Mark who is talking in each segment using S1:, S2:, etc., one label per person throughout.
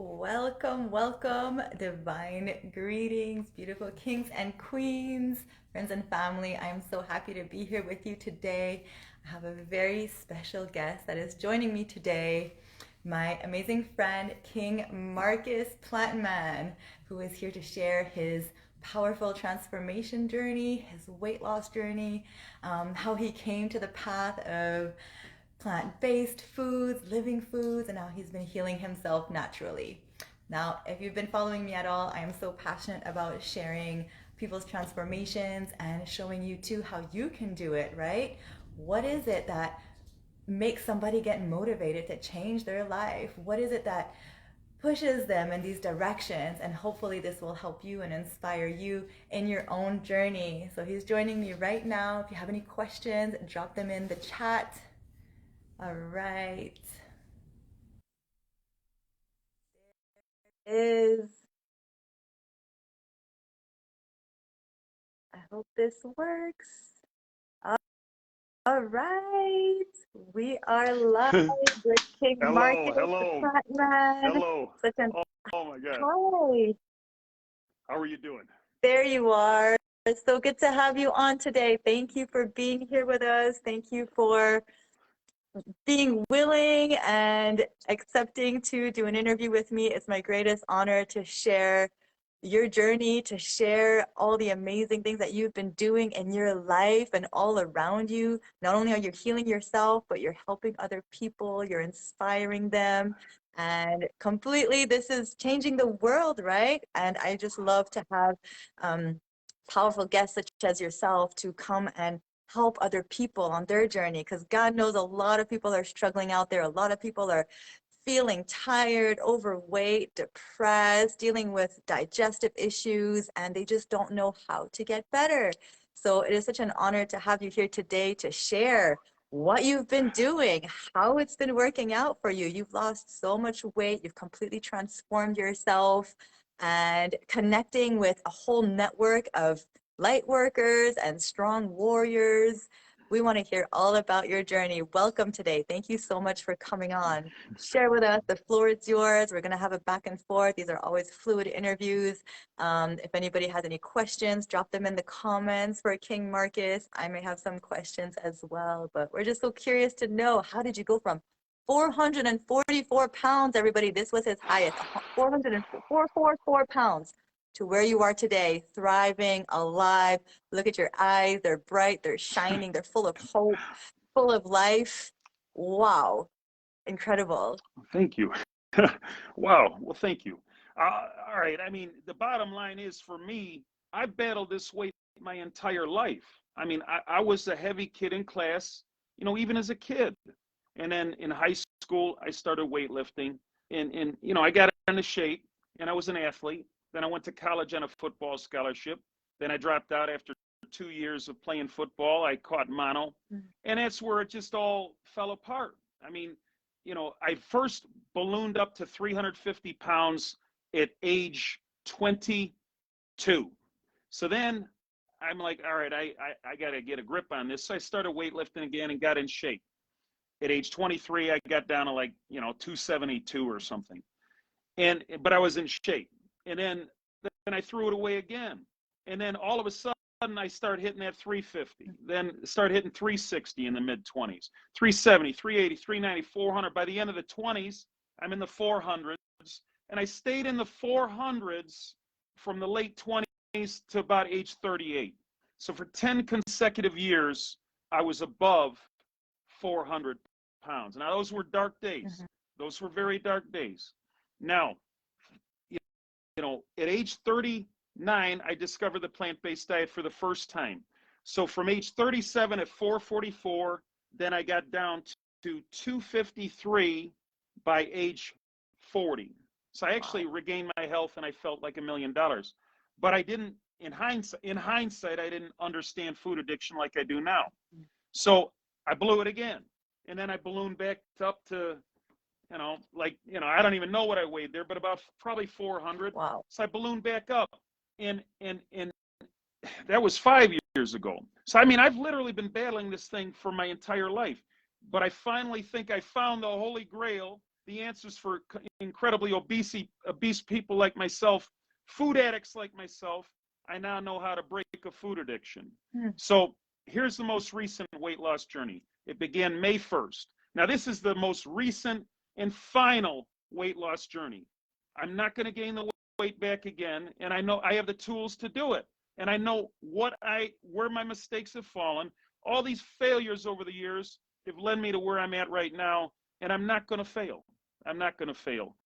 S1: Welcome, welcome, divine greetings, beautiful kings and queens, friends and family. I am so happy to be here with you today. I have a very special guest that is joining me today, my amazing friend, King Marcus Plantman, who is here to share his powerful transformation journey, his weight loss journey, how he came to the path of plant-based foods, living foods, and how he's been healing himself naturally. Now, if you've been following me at all, I am so passionate about sharing people's transformations and showing you too how you can do it, right? What is it that makes somebody get motivated to change their life? What is it that pushes them in these directions? And hopefully this will help you and inspire you in your own journey. So he's joining me right now. If you have any questions, drop them in the chat. All right. Is I hope this works. All right. We are live with King
S2: Hello,
S1: Marcus, the
S2: hello,
S1: Flatman.
S2: hello.
S1: Such an
S2: Oh my God.
S1: hi.
S2: How are you doing?
S1: There you are. It's so good to have you on today. Thank you for being here with us. Thank you for being willing and accepting to do an interview with me. It's my greatest honor to share your journey, to share all the amazing things that you've been doing in your life and all around you. Not only are you healing yourself, but you're helping other people, you're inspiring them. And completely, this is changing the world, right? And I just love to have powerful guests such as yourself to come and help other people on their journey, because God knows a lot of people are struggling out there. A lot of people are feeling tired, overweight, depressed, dealing with digestive issues, and they just don't know how to get better. So it is such an honor to have you here today to share what you've been doing, how it's been working out for you. You've lost so much weight, you've completely transformed yourself, and connecting with a whole network of light workers and strong warriors. We want to hear all about your journey. Welcome today. Thank you so much for coming on. Share with us. The floor is yours. We're going to have a back and forth. These are always fluid interviews. If anybody has any questions, drop them in the comments for King Marcus. I may have some questions as well, but we're just so curious to know, how did you go from 444 pounds, everybody? This was his highest, 444 pounds, to where you are today, thriving, alive. Look at your eyes. They're bright, they're shining, they're full of hope, full of life. Wow. Incredible.
S2: Thank you. Wow. Well, thank you. All right. I mean, the bottom line is for me, I've battled this weight my entire life. I mean, I was a heavy kid in class, even as a kid. And then in high school, I started weightlifting and I got into shape and I was an athlete. Then I went to college on a football scholarship. Then I dropped out after 2 years of playing football. I caught mono, and that's where it just all fell apart. I mean, I first ballooned up to 350 pounds at age 22. So then I'm like, all right, I got to get a grip on this. So I started weightlifting again and got in shape. At age 23, I got down to 272 or something. But I was in shape. And then I threw it away again. And then all of a sudden I start hitting that 350, then start hitting 360 in the mid 20s, 370, 380, 390, 400. By the end of the 20s, I'm in the 400s, and I stayed in the 400s from the late 20s to about age 38. So for 10 consecutive years, I was above 400 pounds. Now, those were dark days. Those were very dark days. Now, at age 39, I discovered the plant-based diet for the first time. So from age 37 at 444, then I got down to 253 by age 40. So I actually regained my health and I felt like $1 million. But I didn't, in hindsight, I didn't understand food addiction like I do now. So I blew it again. And then I ballooned back up to, I don't even know what I weighed there, but about probably 400.
S1: Wow.
S2: So I ballooned back up. And that was 5 years ago. So, I mean, I've literally been battling this thing for my entire life. But I finally think I found the Holy Grail. the answers for incredibly obese people like myself, food addicts like myself. I now know how to break a food addiction. So here's the most recent weight loss journey. It began May 1st. Now, this is the most recent and final weight loss journey. I'm not going to gain the weight back again, and I know I have the tools to do it. And I know where my mistakes have fallen. All these failures over the years have led me to where I'm at right now, and I'm not going to fail. I'm not going to fail.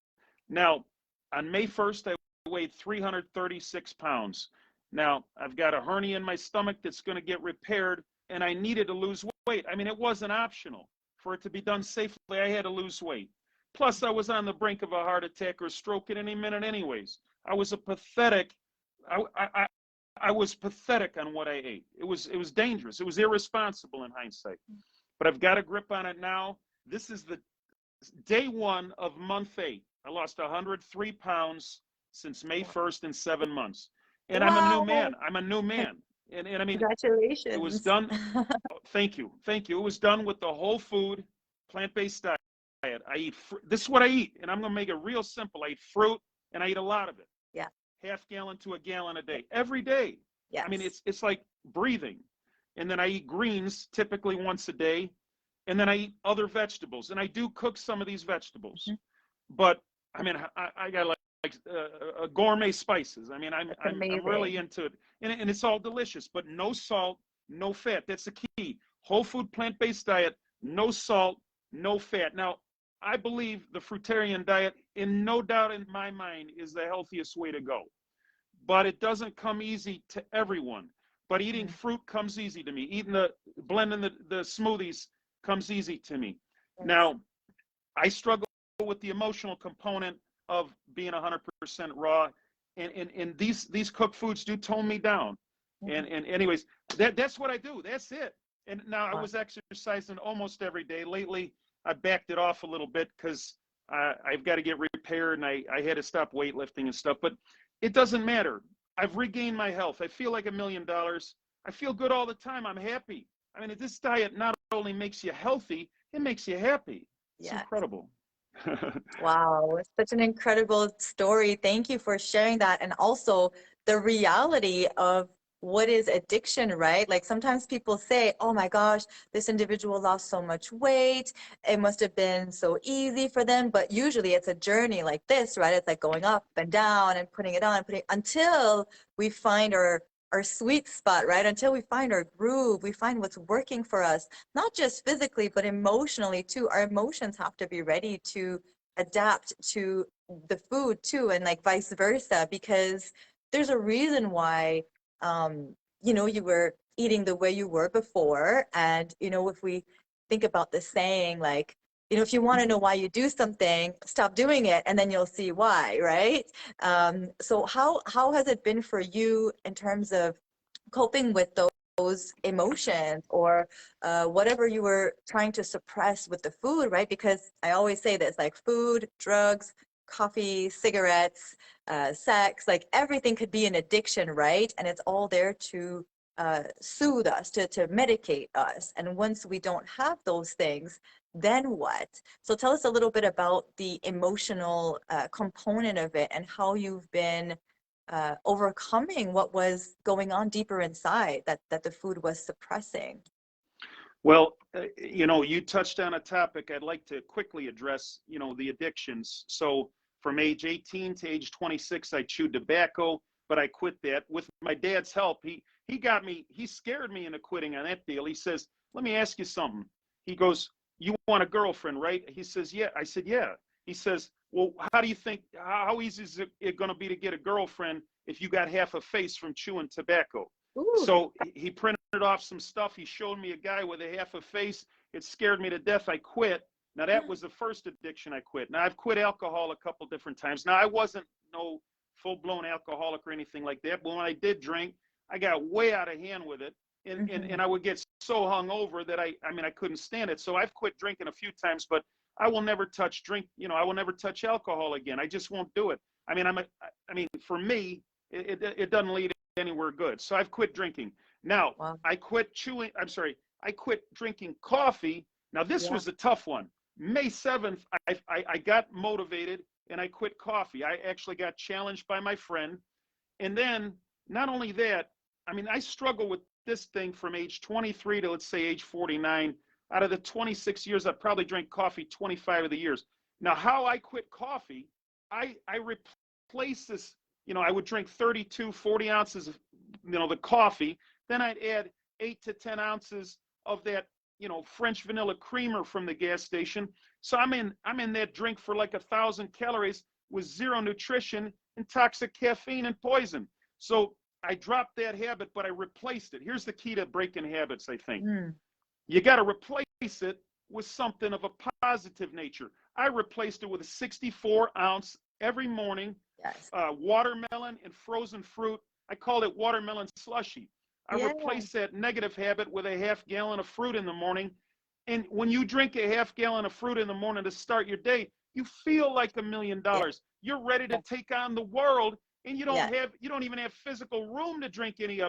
S2: Now, on May 1st, I weighed 336 pounds. Now, I've got a hernia in my stomach that's going to get repaired, and I needed to lose weight. I mean, it wasn't optional. For it to be done safely, I had to lose weight. Plus, I was on the brink of a heart attack or stroke at any minute anyways. I was pathetic on what I ate. It was dangerous. It was irresponsible in hindsight. But I've got a grip on it now. This is the day 1 of month 8. I lost 103 pounds since May 1st in 7 months. And I'm a new man. I'm a new man. And I mean,
S1: congratulations.
S2: It was done. Thank you. Thank you. It was done with the whole food, plant-based diet. I eat, this is what I eat. And I'm going to make it real simple. I eat fruit and I eat a lot of it.
S1: Yeah.
S2: Half gallon to a gallon a day, every day.
S1: Yes.
S2: I mean, it's like breathing. And then I eat greens typically once a day. And then I eat other vegetables. And I do cook some of these vegetables. But I mean, I got like gourmet spices. I mean, I'm really into it. And it's all delicious, but no salt, no fat. That's the key. Whole food, plant-based diet, no salt, no fat. Now, I believe the fruitarian diet, in no doubt in my mind, is the healthiest way to go. But it doesn't come easy to everyone. But eating fruit comes easy to me. Blending the smoothies comes easy to me. Yes. Now, I struggle with the emotional component of being 100% raw, and these cooked foods do tone me down. And anyways, that's what I do. That's it. And now I was exercising almost every day. Lately, I backed it off a little bit because I've got to get repaired, and I had to stop weightlifting and stuff. But it doesn't matter. I've regained my health. I feel like $1 million. I feel good all the time. I'm happy. I mean, this diet not only makes you healthy, it makes you happy. It's incredible.
S1: Wow, it's such an incredible story. Thank you for sharing that. And also the reality of what is addiction, right? Like sometimes people say, oh my gosh, this individual lost so much weight. It must have been so easy for them. But usually it's a journey like this, right? It's like going up and down and putting it on, until we find our sweet spot, right? Until we find our groove, we find what's working for us, not just physically, but emotionally too. Our emotions have to be ready to adapt to the food too, and like vice versa, because there's a reason why, you were eating the way you were before. And, if we think about the saying, like, if you want to know why you do something, stop doing it, and then you'll see why, right? So how has it been for you in terms of coping with those emotions, or whatever you were trying to suppress with the food, right? Because I always say this, like food, drugs, coffee, cigarettes, sex, like everything could be an addiction, right? And it's all there to soothe us, to medicate us. And once we don't have those things, then what? So tell us a little bit about the emotional component of it, and how you've been overcoming what was going on deeper inside that the food was suppressing.
S2: Well, you touched on a topic I'd like to quickly address, the addictions. So from age 18 to age 26, I chewed tobacco, but I quit that with my dad's help. He scared me into quitting on that deal. He says, let me ask you something. He goes, you want a girlfriend, right? He says, yeah. I said, yeah. He says, well, how do you think, how easy is it going to be to get a girlfriend if you got half a face from chewing tobacco? Ooh. So he printed off some stuff. He showed me a guy with a half a face. It scared me to death. I quit. Now, that was the first addiction I quit. Now, I've quit alcohol a couple different times. Now, I wasn't no full-blown alcoholic or anything like that, but when I did drink, I got way out of hand with it. And I would get so hungover that I couldn't stand it. So I've quit drinking a few times, but I will never touch I will never touch alcohol again. I just won't do it. For me, it doesn't lead anywhere good. So I've quit drinking. Now, wow. I quit drinking coffee. Now, this was a tough one. May 7th, I got motivated and I quit coffee. I actually got challenged by my friend. And then not only that, I mean, I struggle with this thing from age 23 to, let's say, age 49. Out of the 26 years, I probably drank coffee 25 of the years. Now, how I quit coffee, I replaced this, I would drink 32, 40 ounces of, the coffee. Then I'd add 8 to 10 ounces of that, French vanilla creamer from the gas station. So I'm in that drink for like 1,000 calories with zero nutrition and toxic caffeine and poison. So I dropped that habit, but I replaced it. Here's the key to breaking habits, I think. You got to replace it with something of a positive nature. I replaced it with a 64-ounce every morning,
S1: Yes.
S2: Watermelon and frozen fruit. I called it watermelon slushy. I replaced that negative habit with a half gallon of fruit in the morning. And when you drink a half gallon of fruit in the morning to start your day, you feel like $1 million. You're ready to take on the world, and you don't even have physical room to drink any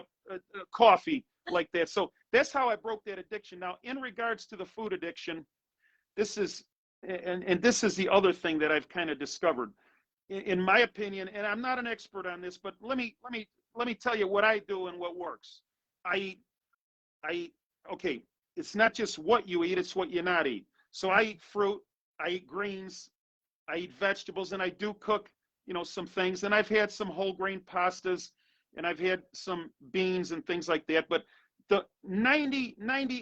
S2: coffee like that. So that's how I broke that addiction. Now, in regards to the food addiction, this is the other thing that I've kind of discovered, in my opinion. And I'm not an expert on this, but let me tell you what I do and what works. Okay, it's not just what you eat, it's what you not eat. So I eat fruit, I eat greens, I eat vegetables, and I do cook, some things. And I've had some whole grain pastas, and I've had some beans and things like that. But the 90,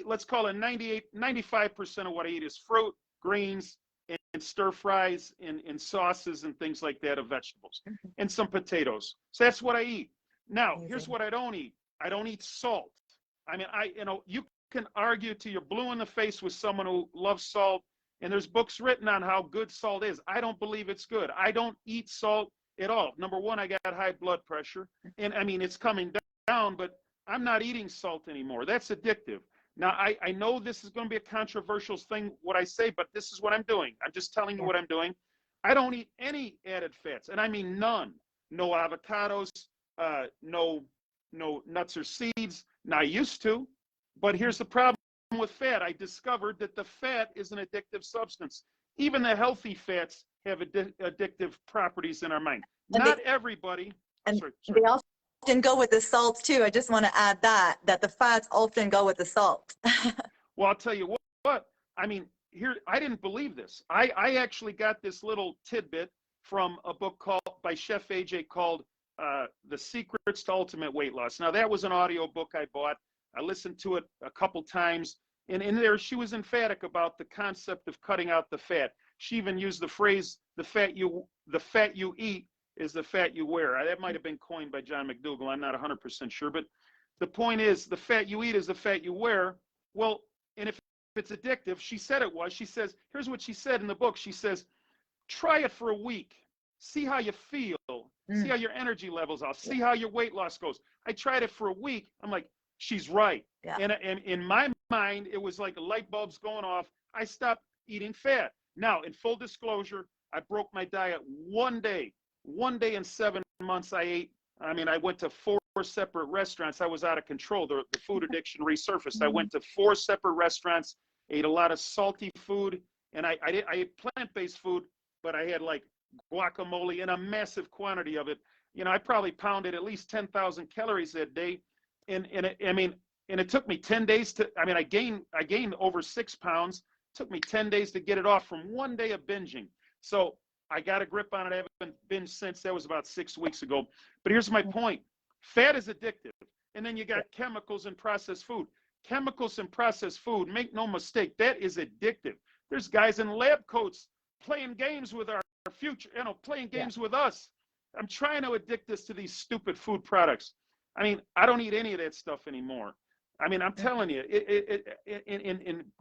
S2: let's call it 98, 95% of what I eat is fruit, greens, and stir fries and sauces and things like that of vegetables, and some potatoes. So that's what I eat. Now, here's what I don't eat. I don't eat salt. I mean, you can argue till you're blue in the face with someone who loves salt, and there's books written on how good salt is. I don't believe it's good. I don't eat salt at all. Number one, I got high blood pressure, and I mean, it's coming down, but I'm not eating salt anymore. That's addictive. Now, I know this is going to be a controversial thing, what I say, but this is what I'm doing. I'm just telling you what I'm doing. I don't eat any added fats, and I mean none. No avocados, no nuts or seeds. Now, I used to, but here's the problem with fat. I discovered that the fat is an addictive substance. Even the healthy fats have addictive properties in our mind. Not everybody. Sorry.
S1: They often go with the salt too. I just want to add that the fats often go with the salt.
S2: Well, I'll tell you what. I mean, here, I didn't believe this. I actually got this little tidbit from a book by Chef AJ called The Secrets to Ultimate Weight Loss. Now, that was an audio book I bought. I listened to it a couple times, and in there she was emphatic about the concept of cutting out the fat. She even used the phrase, the fat you eat is the fat you wear. That might have been coined by John McDougall. I'm not 100% sure, but the point is, the fat you eat is the fat you wear. Well, and if it's addictive, she said it was. She says, here's what she said in the book. She says, try it for a week. See how you feel. See how your energy levels are. See how your weight loss goes. I tried it for a week. I'm like, she's right. And in my mind, it was like light bulbs going off. I stopped eating fat. Now, in full disclosure, I broke my diet one day in 7 months. I went to 4 separate restaurants. I was out of control. The food addiction resurfaced. I went to 4 separate restaurants, ate a lot of salty food, and I ate plant-based food, but I had like guacamole in a massive quantity of it. I probably pounded at least 10,000 calories that day. And it took me 10 days I gained over 6 pounds. It took me 10 days to get it off from one day of binging. So I got a grip on it. I haven't binged since. That was about 6 weeks ago. But here's my point. Fat is addictive. And then you got chemicals and processed food. Chemicals and processed food, make no mistake, that is addictive. There's guys in lab coats playing games with our future, playing games with us. I'm trying to addict us to these stupid food products. I mean, I don't eat any of that stuff anymore. I mean, I'm telling you,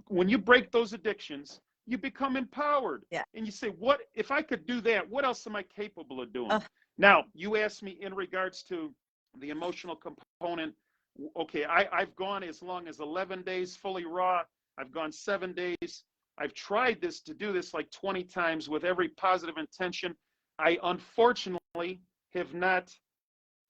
S2: when you break those addictions, you become empowered. And you say, what if I could do that? What else am I capable of doing? Now, you asked me in regards to the emotional component. Okay, I've gone as long as 11 days fully raw. I've gone 7 days. I've tried to do this like 20 times with every positive intention. I unfortunately have not,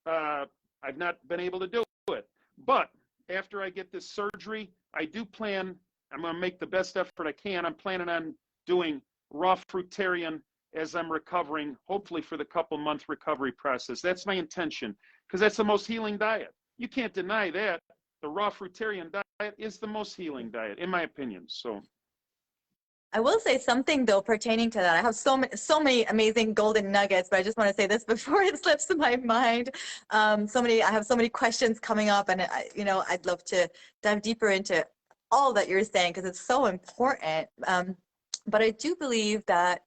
S2: I've not been able to do it. But after I get this surgery, I do plan, I'm going to make the best effort I can. I'm planning on doing raw fruitarian as I'm recovering, hopefully for the couple-month recovery process. That's my intention, because that's the most healing diet. You can't deny that. The raw fruitarian diet is the most healing diet, in my opinion. So
S1: I will say something though pertaining to that. I have so many amazing golden nuggets, but I just want to say this before it slips my mind. I have so many questions coming up, and I'd love to dive deeper into all that you're saying because it's so important. But I do believe that,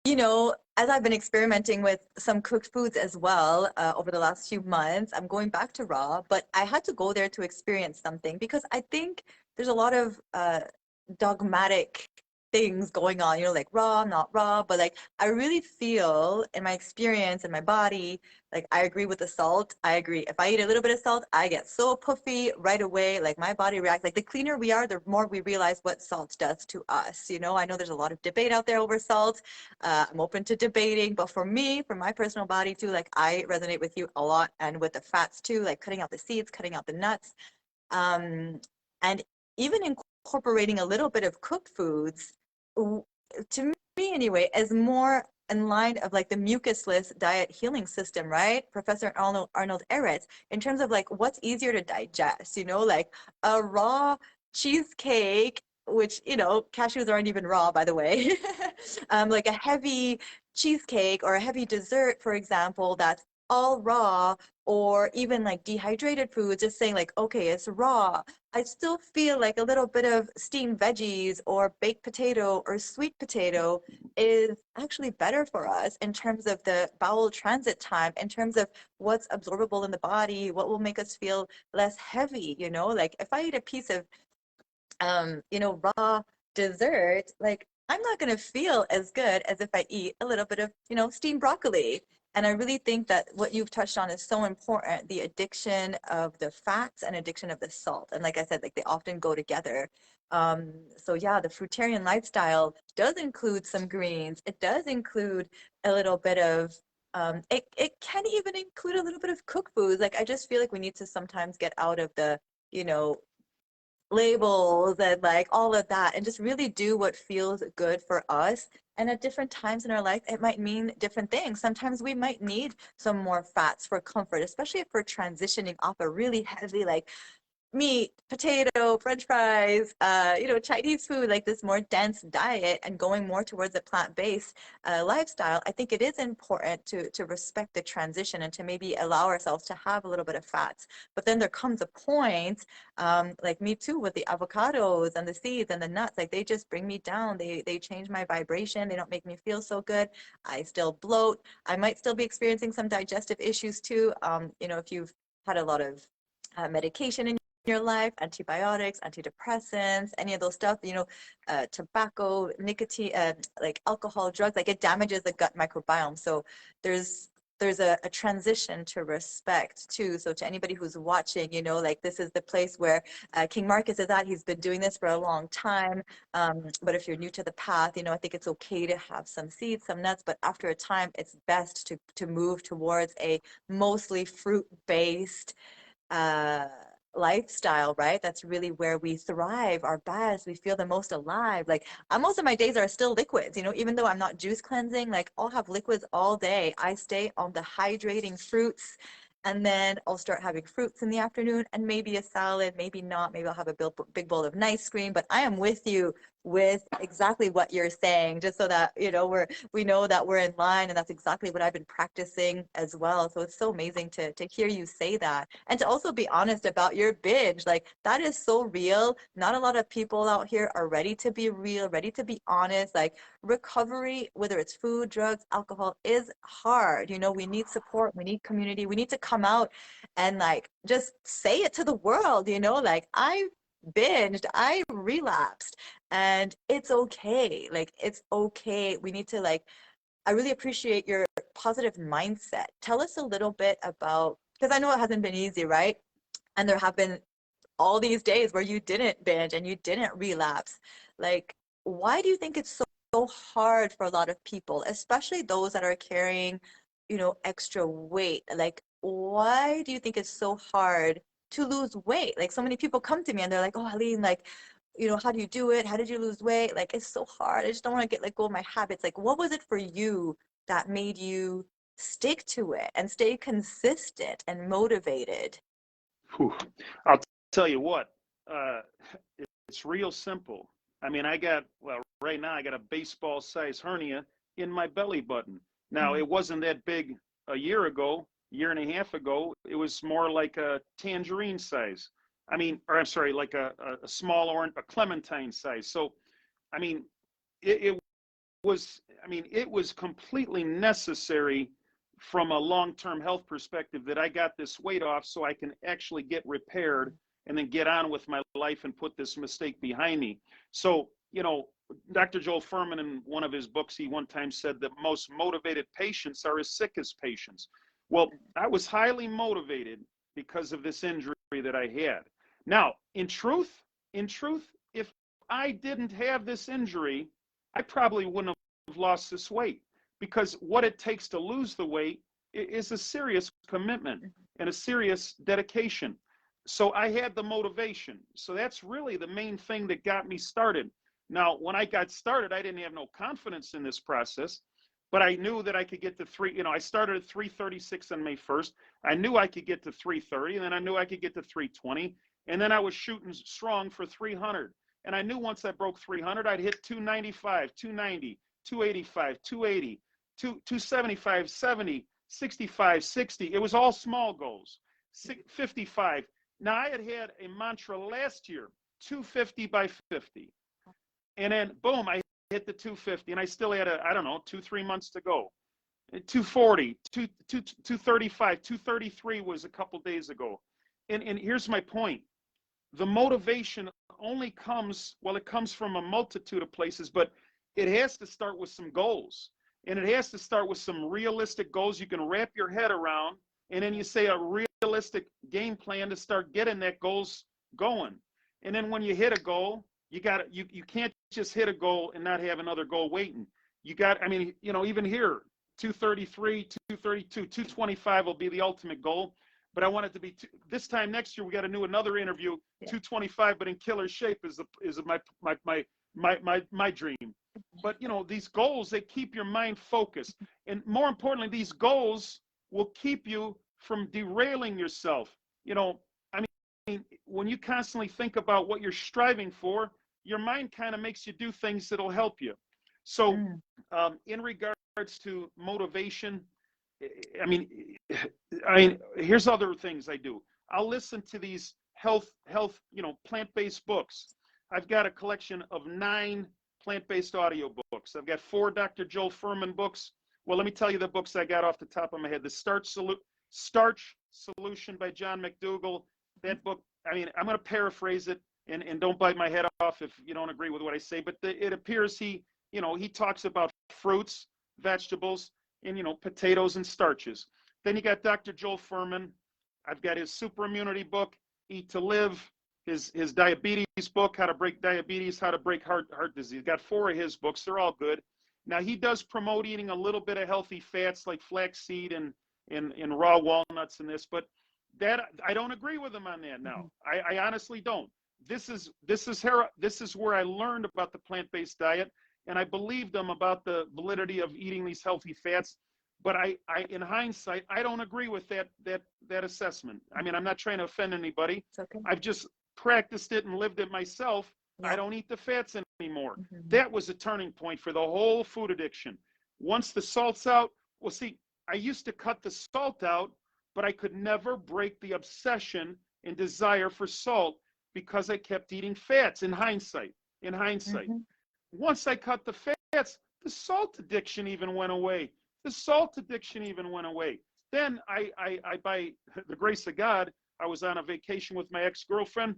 S1: as I've been experimenting with some cooked foods as well over the last few months, I'm going back to raw, but I had to go there to experience something because I think there's a lot of dogmatic things going on, like raw, not raw, but like I really feel in my experience in my body, like I agree with the salt. I agree. If I eat a little bit of salt, I get so puffy right away. Like my body reacts. Like the cleaner we are, the more we realize what salt does to us. I know there's a lot of debate out there over salt. I'm open to debating, but for me, for my personal body too, like I resonate with you a lot, and with the fats too, like cutting out the seeds, cutting out the nuts, and even incorporating a little bit of cooked foods, to me anyway, is more in line of like the mucusless diet healing system, right? Professor Arnold Ehret, in terms of like what's easier to digest, like a raw cheesecake, which, cashews aren't even raw, by the way, like a heavy cheesecake or a heavy dessert, for example, that's all raw, or even like dehydrated foods, just saying like, okay, it's raw. I still feel like a little bit of steamed veggies or baked potato or sweet potato is actually better for us in terms of the bowel transit time, in terms of what's absorbable in the body, what will make us feel less heavy, like if I eat a piece of raw dessert, like I'm not going to feel as good as if I eat a little bit of, steamed broccoli. And I really think that what you've touched on is so important, the addiction of the fats and addiction of the salt. And like I said, like they often go together. So yeah, the fruitarian lifestyle does include some greens. It does include a little bit of, it can even include a little bit of cooked foods. Like I just feel like we need to sometimes get out of the, you know, labels and like all of that, and just really do what feels good for us. And at different times in our life, it might mean different things. Sometimes we might need some more fats for comfort, especially if we're transitioning off a really heavy, like meat, potato, French fries, Chinese food, like this more dense diet, and going more towards a plant-based lifestyle. I think it is important to respect the transition and to maybe allow ourselves to have a little bit of fats. But then there comes a point, like me too, with the avocados and the seeds and the nuts, like they just bring me down. They change my vibration. They don't make me feel so good. I still bloat. I might still be experiencing some digestive issues too. If you've had a lot of medication in your life, antibiotics, antidepressants, any of those stuff, tobacco, nicotine, like alcohol, drugs, like it damages the gut microbiome. So there's a transition to respect too. So to anybody who's watching, like this is the place where King Marcus is at. He's been doing this for a long time. But if you're new to the path, I think it's okay to have some seeds, some nuts, but after a time, it's best to move towards a mostly fruit-based lifestyle, right? That's really where we thrive our best. We feel the most alive. Like most of my days are still liquids, even though I'm not juice cleansing, like I'll have liquids all day. I stay on the hydrating fruits, and then I'll start having fruits in the afternoon and maybe a salad, maybe not. Maybe I'll have a big bowl of nice cream. But I am with you with exactly what you're saying, just so that we know that we're in line, and that's exactly what I've been practicing as well. So it's so amazing to hear you say that, and to also be honest about your binge. Like that is so real. Not a lot of people out here are ready to be real, ready to be honest. Like recovery, whether it's food, drugs, alcohol, is hard. We need support, we need community, we need to come out and like just say it to the world. Like I binged, I relapsed, and it's okay. Like it's okay. We need to like, I really appreciate your positive mindset. Tell us a little bit about, because I know it hasn't been easy, right? And there have been all these days where you didn't binge and you didn't relapse. Like, why do you think it's so hard for a lot of people, especially those that are carrying, extra weight? Like, why do you think it's so hard to lose weight? Like, so many people come to me and they're like, oh, Aline, like, how do you do it? How did you lose weight? Like, it's so hard. I just don't want to let go of my habits. Like, what was it for you that made you stick to it and stay consistent and motivated?
S2: Whew. I'll tell you what, uh, it's real simple. I mean, right now I got a baseball size hernia in my belly button. Now,
S1: Mm.
S2: it wasn't that big a year ago, year and a half ago. It was more like a tangerine size. I mean, or I'm sorry, like a small orange, a clementine size. So, I mean, it was, it was completely necessary from a long-term health perspective that I got this weight off so I can actually get repaired and then get on with my life and put this mistake behind me. So, Dr. Joel Fuhrman, in one of his books, he one time said that most motivated patients are as sick as patients. Well, I was highly motivated because of this injury that I had. Now, in truth, if I didn't have this injury, I probably wouldn't have lost this weight, because what it takes to lose the weight is a serious commitment and a serious dedication. So I had the motivation. So that's really the main thing that got me started. Now, when I got started, I didn't have no confidence in this process, but I knew that I could get to I started at 336 on May 1st. I knew I could get to 330, and then I knew I could get to 320. And then I was shooting strong for 300. And I knew once I broke 300, I'd hit 295, 290, 285, 280, 275, 70, 65, 60. It was all small goals. 55. Now, I had a mantra last year, 250 by 50. And then, boom, I hit the 250. And I still had, 2-3 months to go. 240, 235, 233 was a couple days ago. And here's my point. The motivation only comes, it comes from a multitude of places, but it has to start with some goals. And it has to start with some realistic goals you can wrap your head around. And then you say a realistic game plan to start getting that goals going. And then when you hit a goal, you can't just hit a goal and not have another goal waiting. Even here, 233, 232, 225 will be the ultimate goal. But I want it to be this time next year. We got to do another interview, 225, but in killer shape is my dream. But these goals, they keep your mind focused, and more importantly, these goals will keep you from derailing yourself. When you constantly think about what you're striving for, your mind kind of makes you do things that'll help you. So, in regards to motivation, here's other things I do. I'll listen to these health, plant-based books. I've got a collection of 9 plant-based audio books. I've got 4 Dr. Joel Fuhrman books. Well, let me tell you the books I got off the top of my head. The Starch Solution by John McDougall. That book, I'm going to paraphrase it, and don't bite my head off if you don't agree with what I say, but it appears he talks about fruits, vegetables, and potatoes and starches. Then you got Dr. Joel Fuhrman. I've got his super immunity book, Eat to Live, his diabetes book, How to Break Diabetes, How to Break Heart Disease. Got 4 of his books. They're all good. Now, he does promote eating a little bit of healthy fats like flaxseed and raw walnuts and this, but that I don't agree with him on that now. I honestly don't. This is where I learned about the plant-based diet, and I believed him about the validity of eating these healthy fats. But I in hindsight, I don't agree with that assessment. I'm not trying to offend anybody.
S1: It's okay.
S2: I've just practiced it and lived it myself.
S1: Yeah.
S2: I don't eat the fats anymore. That was a turning point for the whole food addiction. Once the salt's out, I used to cut the salt out, but I could never break the obsession and desire for salt because I kept eating fats in hindsight. Once I cut the fats, the salt addiction even went away. Then I by the grace of God, I was on a vacation with my ex-girlfriend,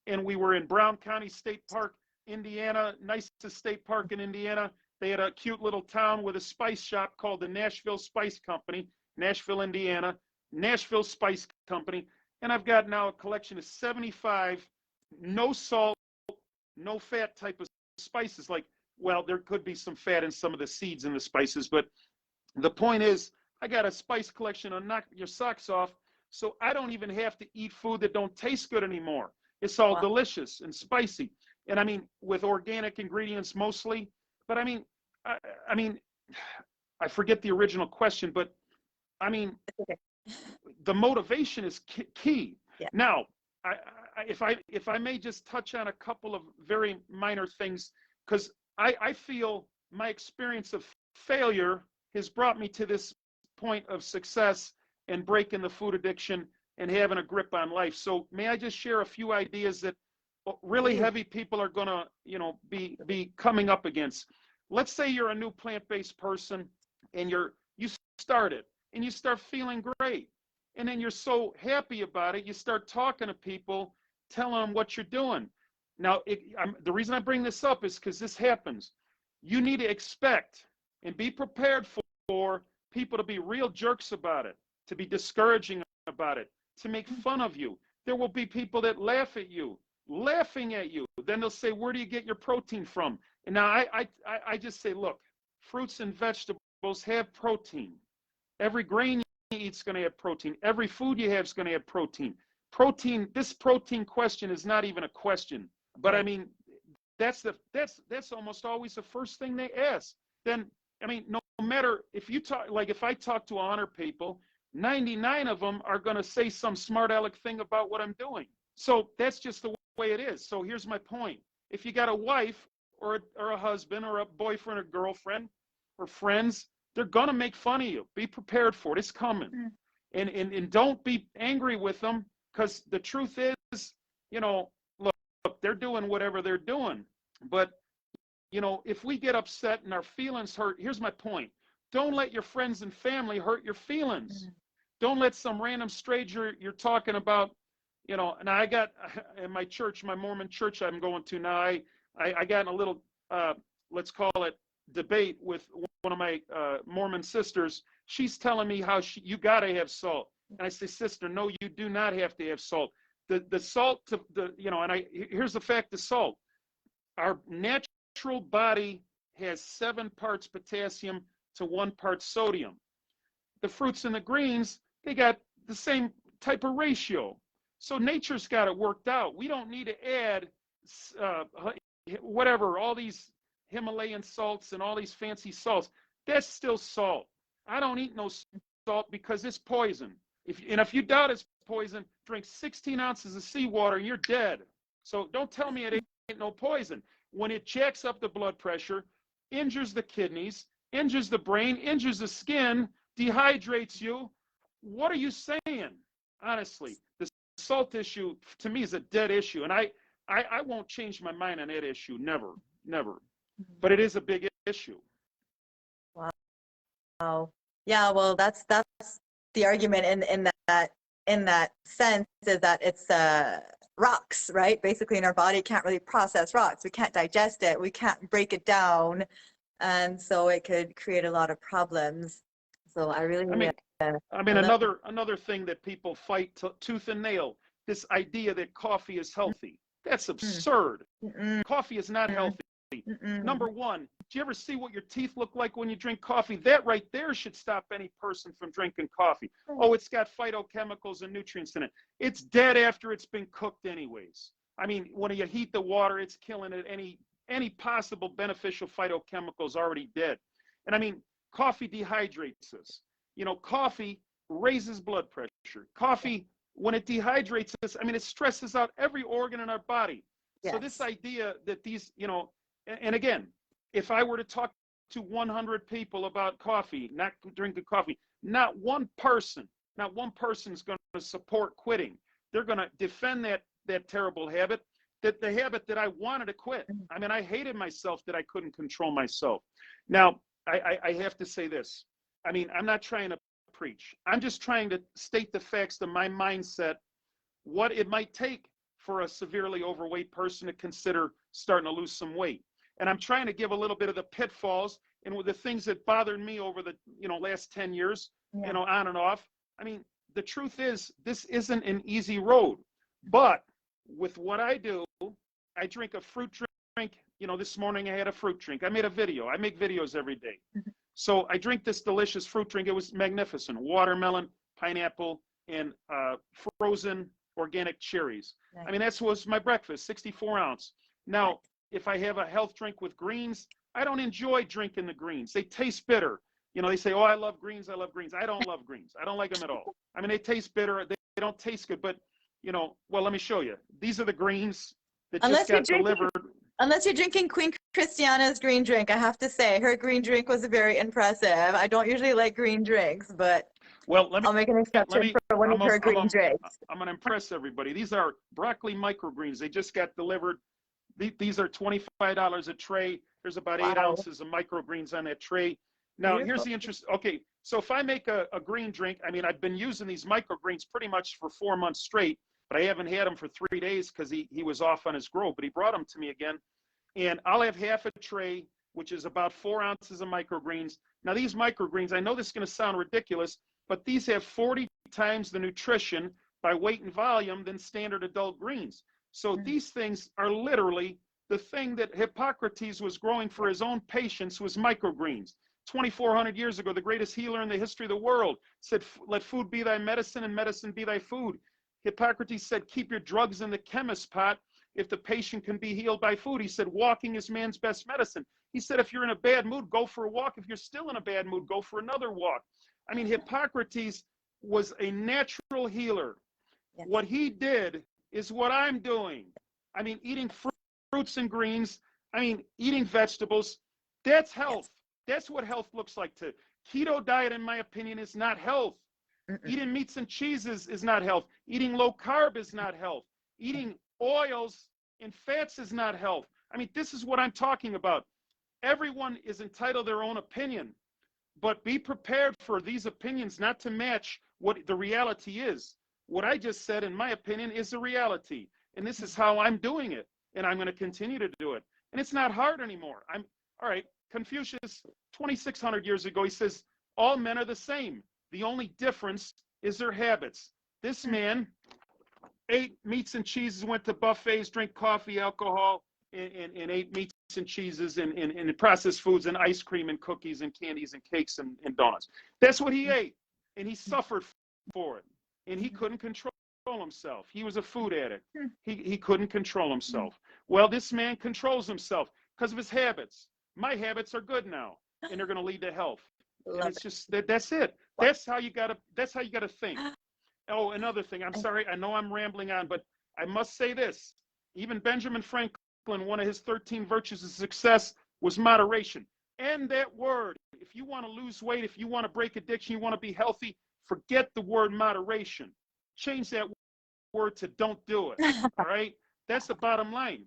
S2: and we were in Brown County State Park, Indiana, nicest state park in Indiana. They had a cute little town with a spice shop called the Nashville Spice Company, Nashville, Indiana, Nashville Spice Company. And I've got now a collection of 75 no salt, no fat type of spices. There could be some fat in some of the seeds in the spices, but the point is, I got a spice collection to knock your socks off, so I don't even have to eat food that don't taste good anymore. It's all delicious and spicy. And I mean, with organic ingredients mostly. But I mean, I mean, I forget the original question, but I mean,
S1: Okay.
S2: the motivation is key.
S1: Yeah.
S2: Now, if I may just touch on a couple of very minor things, because I feel my experience of failure has brought me to this point of success and breaking the food addiction and having a grip on life. So may I just share a few ideas that really heavy people are going to, be coming up against? Let's say you're a new plant-based person and you started and you start feeling great. And then you're so happy about it, you start talking to people, telling them what you're doing. Now, the reason I bring this up is because this happens. You need to expect and be prepared for people to be real jerks about it, to be discouraging about it, to make fun of you. There will be people that laugh at you, laughing at you. Then they'll say, where do you get your protein from? And now I just say, look, fruits and vegetables have protein. Every grain you eat is going to have protein. Every food you have is going to have protein. This protein question is not even a question. But I mean, that's almost always the first thing they ask. Then, I mean, no matter if you talk, like if I talk to 100 people, 99 of them are going to say some smart aleck thing about what I'm doing. So that's just the way it is. So here's my point. If you got a wife or a husband or a boyfriend or girlfriend or friends, they're going to make fun of you. Be prepared for it. It's coming. And don't be angry with them, because the truth is, look, they're doing whatever they're doing. But, if we get upset and our feelings hurt, here's my point. Don't let your friends and family hurt your feelings. Don't let some random stranger you're talking about, and I got in my church, my Mormon church I'm going to now, I got in a little, let's call it, debate with one of my Mormon sisters. She's telling me how you got to have salt. And I say, sister, no, you do not have to have salt. The salt, here's the fact of salt. Our natural body has 7 parts potassium to 1 part sodium. The fruits and the greens, they got the same type of ratio. So nature's got it worked out. We don't need to add all these Himalayan salts and all these fancy salts. That's still salt. I don't eat no salt because it's poison. If you doubt it's poison, drink 16 ounces of seawater and you're dead. So don't tell me it ain't no poison. When it jacks up the blood pressure, injures the kidneys, injures the brain, injures the skin, dehydrates you, what are you saying? Honestly, the salt issue to me is a dead issue, and I won't change my mind on that issue. Never. But it is a big issue.
S1: Wow. Yeah, well, that's the argument in that sense, is that it's rocks, right? Basically, in our body, can't really process rocks. We can't digest it. We can't break it down, and so it could create a lot of problems. So I mean,
S2: another thing that people fight tooth and nail, this idea that coffee is healthy. That's absurd. Coffee is not healthy. Number one, do you ever see what your teeth look like when you drink coffee? That right there should stop any person from drinking coffee. Oh, it's got phytochemicals and nutrients in it. It's dead after it's been cooked anyways. I mean, when you heat the water, it's killing it. Any possible beneficial phytochemicals already dead. And I mean, coffee dehydrates us. Coffee raises blood pressure. Coffee, when it dehydrates us, I mean, it stresses out every organ in our body. Yes. So this idea that these, and again, if I were to talk to 100 people about coffee, not drinking coffee, not one person is going to support quitting. They're going to defend that terrible habit, that the habit that I wanted to quit. I mean, I hated myself that I couldn't control myself. Now, I have to say this. I mean, I'm not trying to preach. I'm just trying to state the facts of my mindset, what it might take for a severely overweight person to consider starting to lose some weight. And I'm trying to give a little bit of the pitfalls and with the things that bothered me over the last 10 years, on and off. I mean, the truth is, this isn't an easy road. But with what I do, I drink a fruit drink. This morning I had a fruit drink. I made a video. I make videos every day. So I drink this delicious fruit drink. It was magnificent. Watermelon, pineapple, and frozen organic cherries. Nice. I mean, that was my breakfast, 64 ounce. Now, if I have a health drink with greens, I don't enjoy drinking the greens. They taste bitter. You know, they say, oh, I love greens. I love greens. I don't love greens. I don't like them at all. I mean, they taste bitter. They don't taste good. But, you know, well, let me show you. These are the greens that just got delivered.
S1: Unless you're drinking Queen Christiana's green drink, I have to say, her green drink was very impressive. I don't usually like green drinks, but
S2: well,
S1: I'll make an exception for one of her green drinks.
S2: I'm going to impress everybody. These are broccoli microgreens. They just got delivered. These are $25 a tray. There's about 8 ounces of microgreens on that tray. Now, here's the interest. Okay, so if I make a green drink, I mean, I've been using these microgreens pretty much for 4 months straight, but I haven't had them for 3 days because he was off on his grow, but he brought them to me again. And I'll have half a tray, which is about 4 ounces of microgreens. Now, these microgreens, I know this is going to sound ridiculous, but these have 40 times the nutrition by weight and volume than standard adult greens. So these things are literally the thing that Hippocrates was growing for his own patients was microgreens. 2,400 years ago, the greatest healer in the history of the world said, let food be thy medicine and medicine be thy food. Hippocrates said, keep your drugs in the chemist's pot if the patient can be healed by food. He said, walking is man's best medicine. He said, if you're in a bad mood, go for a walk. If you're still in a bad mood, go for another walk. I mean, Hippocrates was a natural healer. Yes. What he did is what I'm doing. I mean, eating fruits and greens. I mean, eating vegetables. That's health. That's what health looks like. To keto diet, in my opinion, is not health. Eating meats and cheeses is not health. Eating low carb is not health. Eating oils and fats is not health. I mean, this is what I'm talking about. Everyone is entitled to their own opinion, but be prepared for these opinions not to match what the reality is. What I just said, in my opinion, is the reality. And this is how I'm doing it. And I'm going to continue to do it. And it's not hard anymore. All right, Confucius, 2,600 years ago, he says, all men are the same. The only difference is their habits. This man ate meats and cheeses, went to buffets, drank coffee, alcohol, and ate meats and cheeses and processed foods and ice cream and cookies and candies and cakes and donuts. That's what he ate. And he suffered for it. And he couldn't control himself. He was a food addict. He couldn't control himself. Well, this man controls himself because of his habits. My habits are good now, and they're going to lead to health. And it's just that's it. That's how you gotta think. Oh, another thing. I'm sorry. I know I'm rambling on, but I must say this. Even Benjamin Franklin, one of his 13 virtues of success was moderation. And that word, if you want to lose weight, if you want to break addiction, you want to be healthy, forget the word moderation. Change that word to don't do it. All right? That's the bottom line.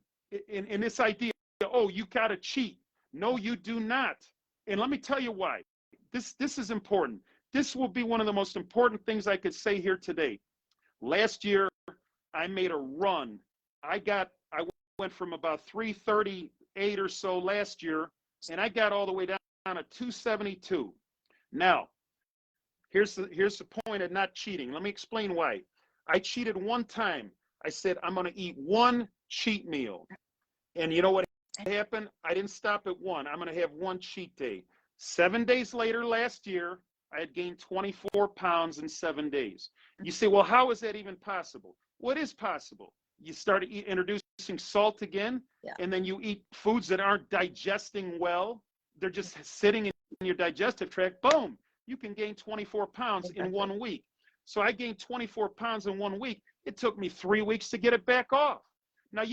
S2: In this idea, oh, you got to cheat. No, you do not. And let me tell you why. This is important. This will be one of the most important things I could say here today. Last year, I made a run. I went from about 338 or so last year, and I got all the way down to 272. Now, here's the point of not cheating. Let me explain why. I cheated one time. I said, I'm going to eat one cheat meal. And you know what happened? I didn't stop at one. I'm going to have one cheat day. 7 days later last year, I had gained 24 pounds in 7 days. You say, well, how is that even possible? Well, it is possible. You start introducing salt again, and then you eat foods that aren't digesting well. They're just sitting in your digestive tract. Boom, you can gain 24 pounds in 1 week. So I gained 24 pounds in 1 week. It took me 3 weeks to get it back off. Now,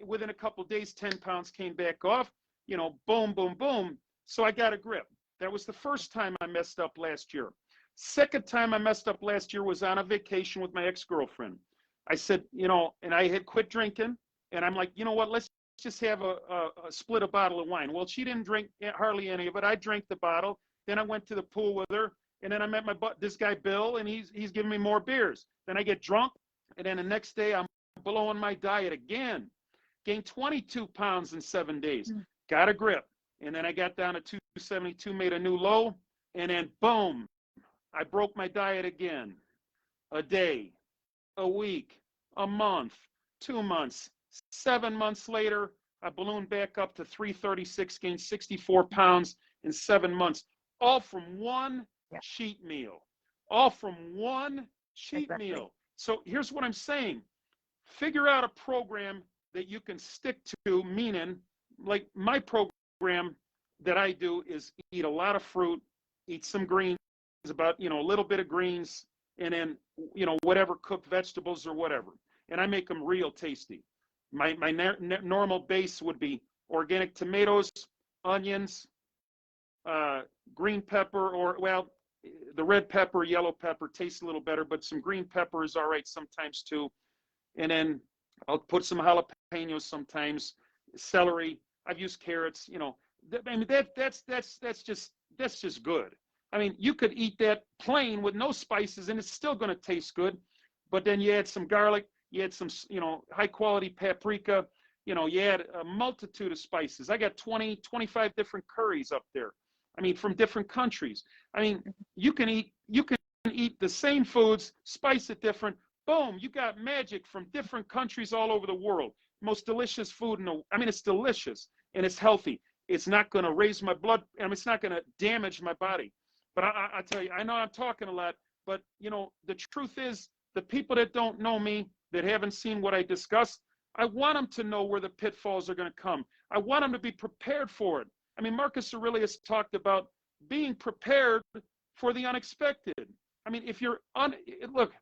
S2: within a couple of days, 10 pounds came back off, boom, boom, boom. So I got a grip. That was the first time I messed up last year. Second time I messed up last year was on a vacation with my ex-girlfriend. I said, and I had quit drinking, and I'm like, you know what, let's just have a split a bottle of wine. Well, she didn't drink hardly any of it. I drank the bottle. Then I went to the pool with her, and then I met this guy, Bill, and he's giving me more beers. Then I get drunk, and then the next day I'm blowing my diet again. Gained 22 pounds in 7 days. Got a grip. And then I got down to 272, made a new low, and then boom, I broke my diet again. A day, a week, a month, 2 months. 7 months later, I ballooned back up to 336, gained 64 pounds in 7 months, all from one cheat meal. All from one cheat meal. So here's what I'm saying. Figure out a program that you can stick to, meaning like my program that I do is eat a lot of fruit, eat some greens, about, a little bit of greens, and then, whatever cooked vegetables or whatever. And I make them real tasty. My normal base would be organic tomatoes, onions, green pepper, or, well, the red pepper, yellow pepper tastes a little better, but some green pepper is all right sometimes too. And then I'll put some jalapenos sometimes, celery. I've used carrots. I mean, that's just good. I mean, you could eat that plain with no spices, and it's still going to taste good. But then you add some garlic, you add some, high quality paprika. You add a multitude of spices. I got 20, 25 different curries up there. I mean, from different countries. I mean, you can eat the same foods, spice it different. Boom, you got magic from different countries all over the world. Most delicious food I mean, it's delicious and it's healthy. It's not going to raise my blood, and it's not going to damage my body. But I tell you, I know I'm talking a lot, but the truth is, the people that don't know me, that haven't seen what I discussed, I want them to know where the pitfalls are going to come. I want them to be prepared for it. I mean, Marcus Aurelius talked about being prepared for the unexpected. I mean, if you're look,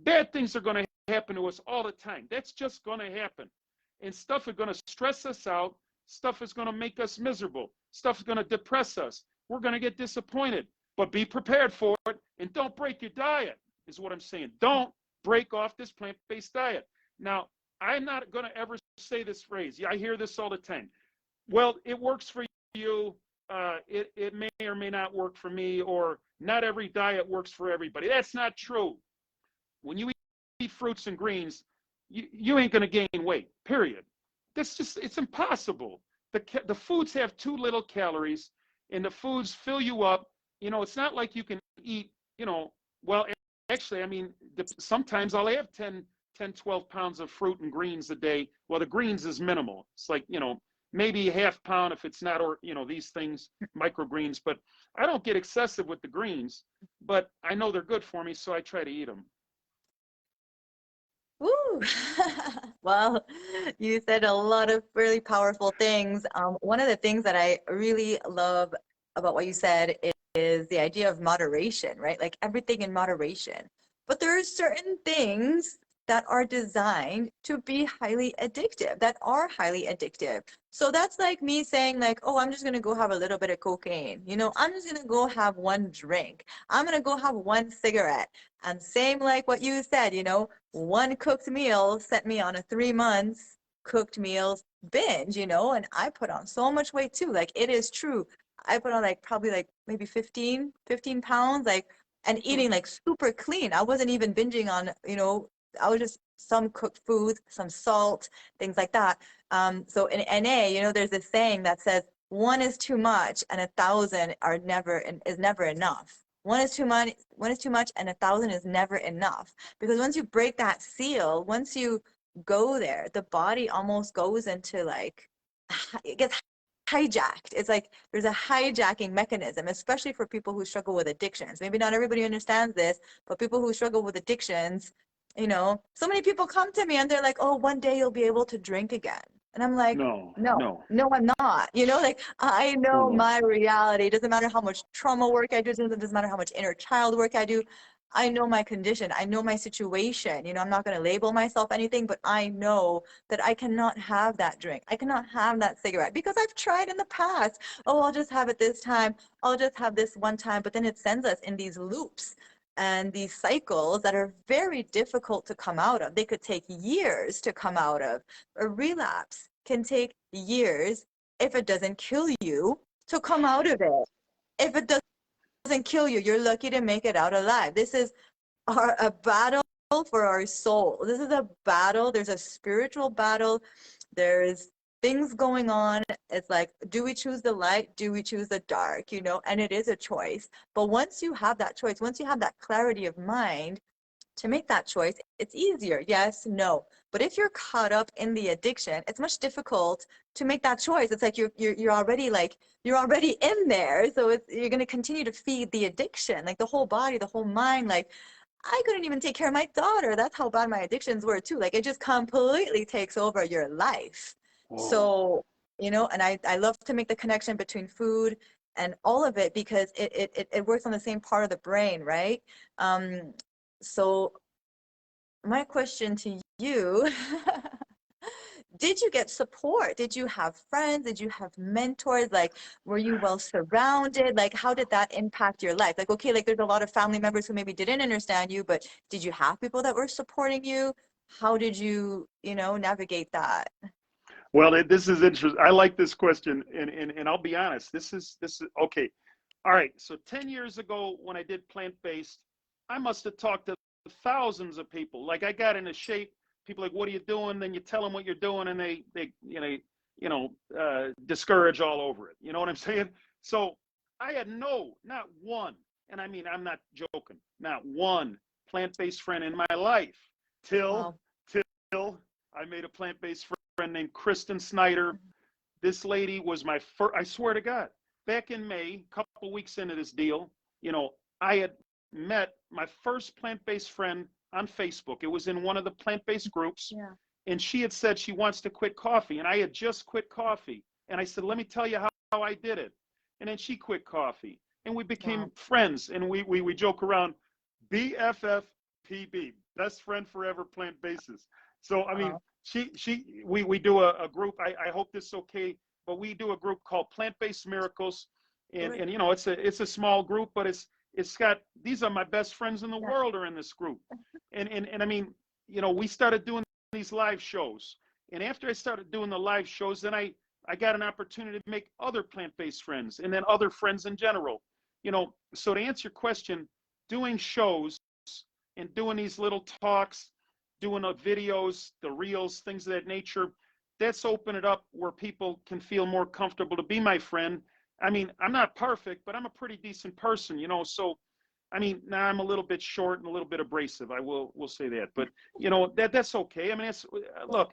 S2: bad things are going to happen to us all the time. That's just going to happen. And stuff is going to stress us out. Stuff is going to make us miserable. Stuff is going to depress us. We're going to get disappointed. But be prepared for it, and don't break your diet, is what I'm saying. Don't break off this plant-based diet. Now, I'm not going to ever say this phrase. I hear this all the time. Well, it works for you. It may or may not work for me, or not every diet works for everybody. That's not true. When you eat fruits and greens, you ain't going to gain weight, period. It's impossible. The foods have too little calories, and the foods fill you up. It's not like you can eat, well, actually, I mean, sometimes I'll have 10, 12 pounds of fruit and greens a day. Well, the greens is minimal. It's like, maybe a half pound if it's not, or, these things, microgreens. But I don't get excessive with the greens, but I know they're good for me, so I try to eat them.
S1: Woo! Well, you said a lot of really powerful things. One of the things that I really love about what you said is the idea of moderation, right? Like everything in moderation. But there are certain things that are designed to be highly addictive, that are highly addictive. So that's like me saying like, oh, I'm just going to go have a little bit of cocaine. I'm just going to go have one drink. I'm going to go have one cigarette. And same like what you said, one cooked meal sent me on a 3 months cooked meals binge, and I put on so much weight too. Like it is true. I put on like probably like maybe 15 pounds, like, and eating like super clean. I wasn't even binging on, I was just some cooked foods, some salt, things like that. So in NA, there's this saying that says one is too much and 1,000 is never enough. One is too much, and 1,000 is never enough. Because once you break that seal, once you go there, the body almost goes into like, it gets hijacked. It's like there's a hijacking mechanism, especially for people who struggle with addictions. Maybe not everybody understands this, but people who struggle with addictions, so many people come to me and they're like, oh, one day you'll be able to drink again. And I'm like, no, I'm not. Like I know my reality. It doesn't matter how much trauma work I do. It doesn't matter how much inner child work I do. I know my condition. I know my situation. I'm not going to label myself anything, but I know that I cannot have that drink. I cannot have that cigarette because I've tried in the past. Oh, I'll just have it this time. I'll just have this one time. But then it sends us in these loops and these cycles that are very difficult to come out of. They could take years to come out of. A relapse can take years, if it doesn't kill you, to come out of it. If it doesn't kill you, you're lucky to make it out alive. This is a battle for our soul. This is a battle. There's a spiritual battle. There's things going on. It's like, do we choose the light? Do we choose the dark? And it is a choice. But once you have that choice, once you have that clarity of mind to make that choice, it's easier. Yes, no. But if you're caught up in the addiction, it's much difficult to make that choice. It's like you're already in there. So you're going to continue to feed the addiction, like the whole body, the whole mind. Like I couldn't even take care of my daughter. That's how bad my addictions were too. Like it just completely takes over your life.
S2: Whoa.
S1: So, and I love to make the connection between food and all of it because it works on the same part of the brain, right? So my question to you, did you get support? Did you have friends? Did you have mentors? Like, were you well surrounded? Like, how did that impact your life? Like, okay, like there's a lot of family members who maybe didn't understand you, but did you have people that were supporting you? How did you, navigate that?
S2: Well, this is interesting. I like this question, and I'll be honest. This is okay. All right. So 10 years ago, when I did plant-based, I must have talked to thousands of people. Like I got into shape. People like, what are you doing? Then you tell them what you're doing, and they discourage all over it. You know what I'm saying? So I had not one, and I mean I'm not joking, not one plant-based friend in my life till
S1: Wow.
S2: till I made a plant-based friend named Kristen Snyder. This lady was my first, I swear to God, back in May, a couple weeks into this deal, I had met my first plant-based friend on Facebook. It was in one of the plant-based groups.
S1: Yeah.
S2: And she had said she wants to quit coffee. And I had just quit coffee. And I said, let me tell you how I did it. And then she quit coffee. And we became
S1: Wow.
S2: friends. And we joke around, BFFPB, best friend forever plant basis. So, I mean,
S1: Wow.
S2: we do a group. I hope this is okay, but we do a group called Plant-Based Miracles. And
S1: Good.
S2: it's a small group, but it's got, these are my best friends in the
S1: Yeah.
S2: world are in this group. And I mean, we started doing these live shows. And after I started doing the live shows, then I got an opportunity to make other plant-based friends and then other friends in general. So to answer your question, doing shows and doing these little talks, doing the videos, the reels, things of that nature, that's opened it up where people can feel more comfortable to be my friend. I mean, I'm not perfect, but I'm a pretty decent person, so I mean, now I'm a little bit short and a little bit abrasive. Will say that, but that's okay. I mean, look.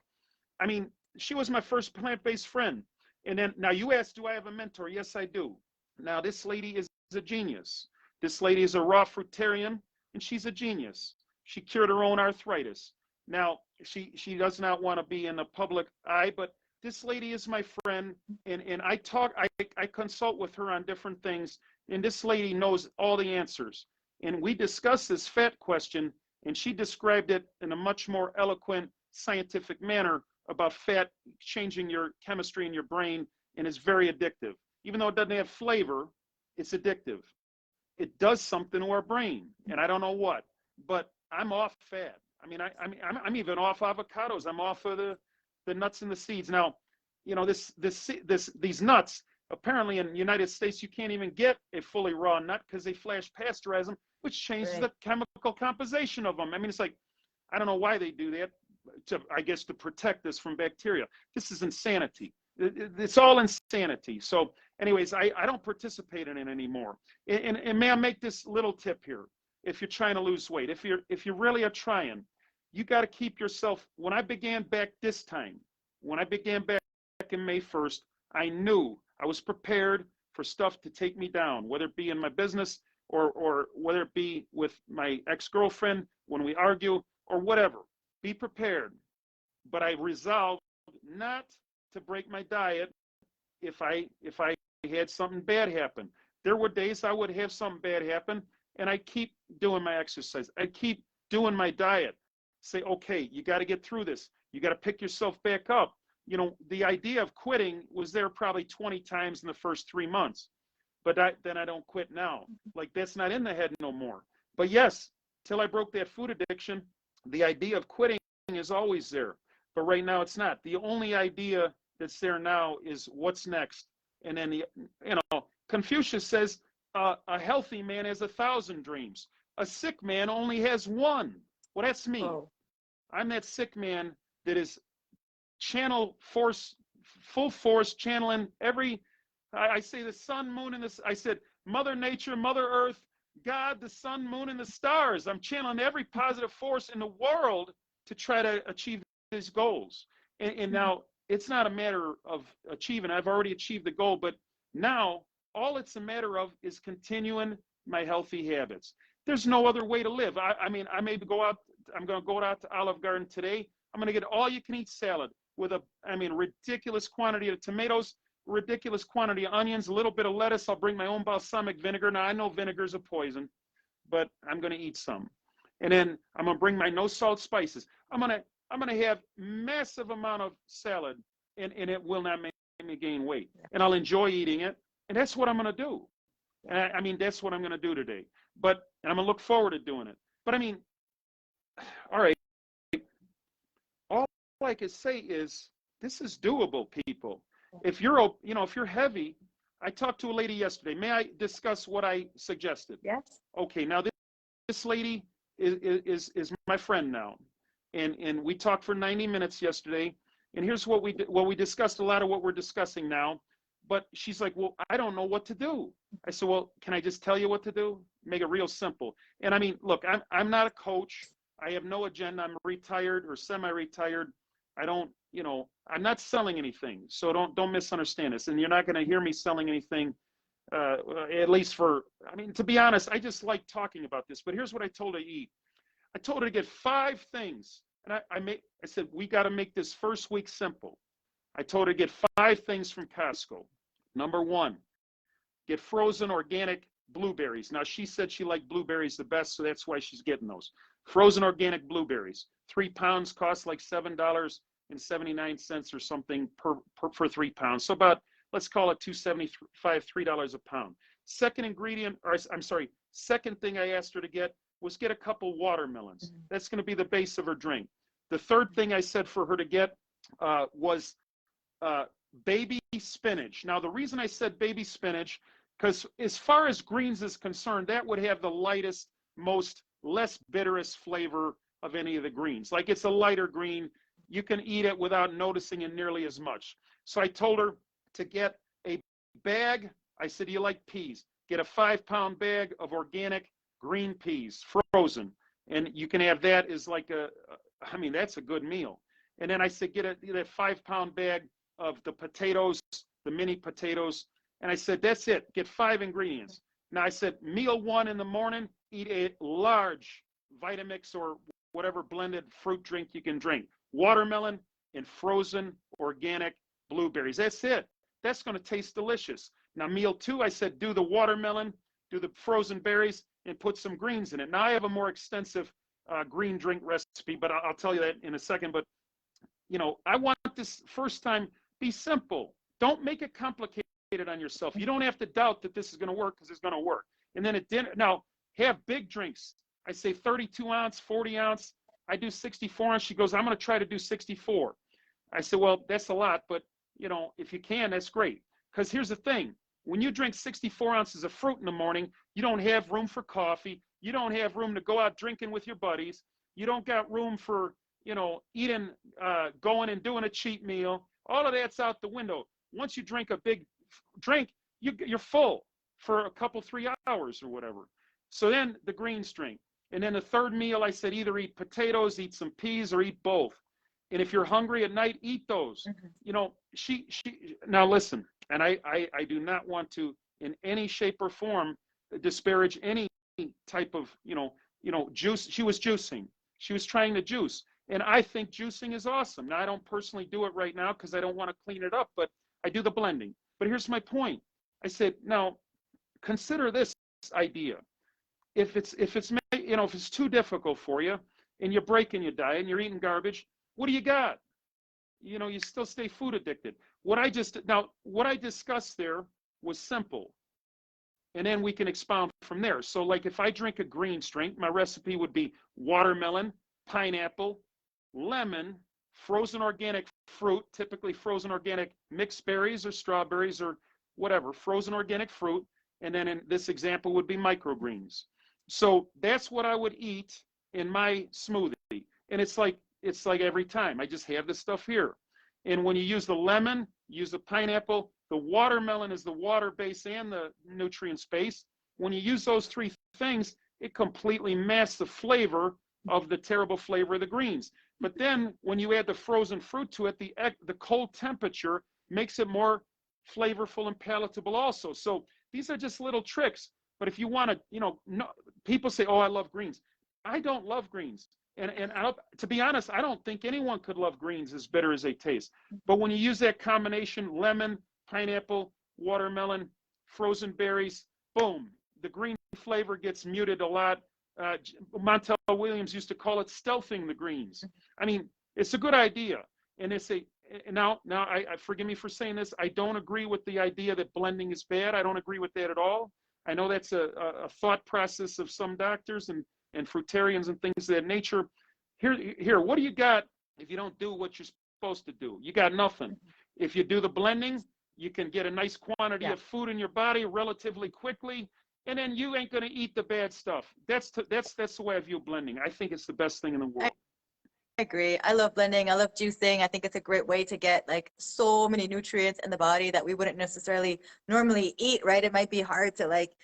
S2: I mean, she was my first plant-based friend, and then now you asked, do I have a mentor? Yes, I do. Now this lady is a genius. This lady is a raw fruitarian, and she's a genius. She cured her own arthritis. Now she does not want to be in the public eye, but this lady is my friend, and I consult with her on different things, and this lady knows all the answers. And we discussed this fat question, and she described it in a much more eloquent, scientific manner about fat changing your chemistry in your brain, and it's very addictive. Even though it doesn't have flavor, it's addictive. It does something to our brain, and I don't know what, but I'm off fat. I mean, I'm even off avocados. I'm off of the nuts and the seeds. Now, these nuts, apparently in the United States, you can't even get a fully raw nut because they flash pasteurize them, which changes
S1: Right.
S2: the chemical composition of them. I mean, it's like, I don't know why they do that, I guess to protect us from bacteria. This is insanity. It's all insanity. So anyways, I don't participate in it anymore. And may I make this little tip here? If you're trying to lose weight, if you really are trying, you got to keep yourself. When I began back this time, when I began back in May 1st, I knew I was prepared for stuff to take me down, whether it be in my business or whether it be with my ex-girlfriend when we argue or whatever. Be prepared. But I resolved not to break my diet if I had something bad happen. There were days I would have something bad happen, and I keep doing my exercise. I keep doing my diet. Say, okay, you got to get through this. You got to pick yourself back up. The idea of quitting was there probably 20 times in the first 3 months, but then I don't quit now. Like that's not in the head no more. But yes, till I broke that food addiction, the idea of quitting is always there. But right now it's not. The only idea that's there now is what's next. And then Confucius says a healthy man has 1,000 dreams. A sick man only has one. Well, that's me.
S1: Oh.
S2: I'm that sick man that is full force channeling every. I say the sun, moon, and this. I said Mother Nature, Mother Earth, God, the sun, moon, and the stars. I'm channeling every positive force in the world to try to achieve these goals. And now it's not a matter of achieving. I've already achieved the goal, but now all it's a matter of is continuing my healthy habits. There's no other way to live. I mean, I may go out, I'm going to go out to Olive Garden today. I'm going to get all you can eat salad with ridiculous quantity of tomatoes, ridiculous quantity of onions, a little bit of lettuce. I'll bring my own balsamic vinegar. Now, I know vinegar's a poison, but I'm going to eat some. And then I'm going to bring my no salt spices. I'm going to have massive amount of salad, and it will not make me gain weight. And I'll enjoy eating it. And that's what I'm going to do. And I mean, that's what I'm going to do today. And I'm going to look forward to doing it. But I mean, all right. All I can say is this is doable, people. If you're, if you're heavy, I talked to a lady yesterday. May I discuss what I suggested?
S1: Yes.
S2: Okay. Now this lady is my friend now, and we talked for 90 minutes yesterday. And here's what we did. Well, we discussed a lot of what we're discussing now. But she's like, well, I don't know what to do. I said, well, can I just tell you what to do? Make it real simple. And I mean, look, I'm not a coach. I have no agenda. I'm retired or semi-retired. I don't, I'm not selling anything. So don't misunderstand this. And you're not going to hear me selling anything, at least to be honest, I just like talking about this. But here's what I told her to eat. I told her to get 5 things. And I said, we got to make this first week simple. I told her to get 5 things from Costco. Number 1, get frozen organic blueberries. Now, she said she liked blueberries the best, so that's why she's getting those. Frozen organic blueberries. 3 pounds cost like $7.79 or something for 3 pounds. So about, let's call it $2.75, $3 a pound. Second thing I asked her to get was get a couple watermelons. That's going to be the base of her drink. The third thing I said for her to get was baby spinach. Now, the reason I said baby spinach, because as far as greens is concerned, that would have the lightest, less bitterest flavor of any of the greens. Like, it's a lighter green. You can eat it without noticing it nearly as much. So I told her to get a bag. I said, do you like peas? Get a 5-pound bag of organic green peas, frozen. And you can have that as like that's a good meal. And then I said, get a 5-pound bag of the potatoes, the mini potatoes. And I said, that's it. Get 5 ingredients. Now I said, meal 1 in the morning, eat a large Vitamix or whatever blended fruit drink you can drink. Watermelon and frozen organic blueberries. That's it. That's going to taste delicious. Now, meal 2, I said, do the watermelon, do the frozen berries, and put some greens in it. Now, I have a more extensive green drink recipe, but I'll tell you that in a second. But, I want this first time be simple. Don't make it complicated on yourself. You don't have to doubt that this is going to work, because it's going to work. And then at dinner, now, have big drinks. I say 32 ounce, 40 ounce. I do 64 ounce. She goes, I'm going to try to do 64. I said, well, that's a lot, but, if you can, that's great. Because here's the thing. When you drink 64 ounces of fruit in the morning, you don't have room for coffee. You don't have room to go out drinking with your buddies. You don't got room for, eating, going and doing a cheat meal. All of that's out the window. Once you drink a big drink, you're full for a couple, 3 hours or whatever. So then the greens drink. And then the third meal, I said, either eat potatoes, eat some peas, or eat both. And if you're hungry at night, eat those. She now listen, and I do not want to in any shape or form disparage any type of, juice. She was juicing. She was trying to juice. And I think juicing is awesome. Now, I don't personally do it right now because I don't want to clean it up, but I do the blending. But here's my point. I said, now consider this idea. If it's too difficult for you and you're breaking your diet and you're eating garbage, what do you got? You still stay food addicted. What I discussed there was simple. And then we can expound from there. So like if I drink a greens drink, my recipe would be watermelon, pineapple, lemon, frozen organic fruit, typically frozen organic mixed berries or strawberries or whatever, frozen organic fruit. And then in this example would be microgreens. So that's what I would eat in my smoothie. And it's like every time I just have this stuff here. And when you use the lemon, use the pineapple, the watermelon is the water base and the nutrient base. When you use those 3 things, it completely masks the flavor of the terrible flavor of the greens. But then when you add the frozen fruit to it, the cold temperature makes it more flavorful and palatable also. So these are just little tricks. But if you want to, no, people say, oh, I love greens. I don't love greens. And to be honest, I don't think anyone could love greens as bitter as they taste. But when you use that combination, lemon, pineapple, watermelon, frozen berries, boom, the green flavor gets muted a lot. Montel Williams used to call it stealthing the greens. I mean, it's a good idea. And they say, now I forgive me for saying this, I don't agree with the idea that blending is bad. I don't agree with that at all. I know that's a thought process of some doctors and fruitarians and things of that nature. Here, what do you got if you don't do what you're supposed to do? You got nothing. If you do the blending, you can get a nice quantity of food in your body relatively quickly, and then you ain't gonna eat the bad stuff. That's the way I view blending. I think it's the best thing in the world.
S1: I agree. I love blending. I love juicing. I think it's a great way to get like so many nutrients in the body that we wouldn't necessarily normally eat, right? It might be hard to like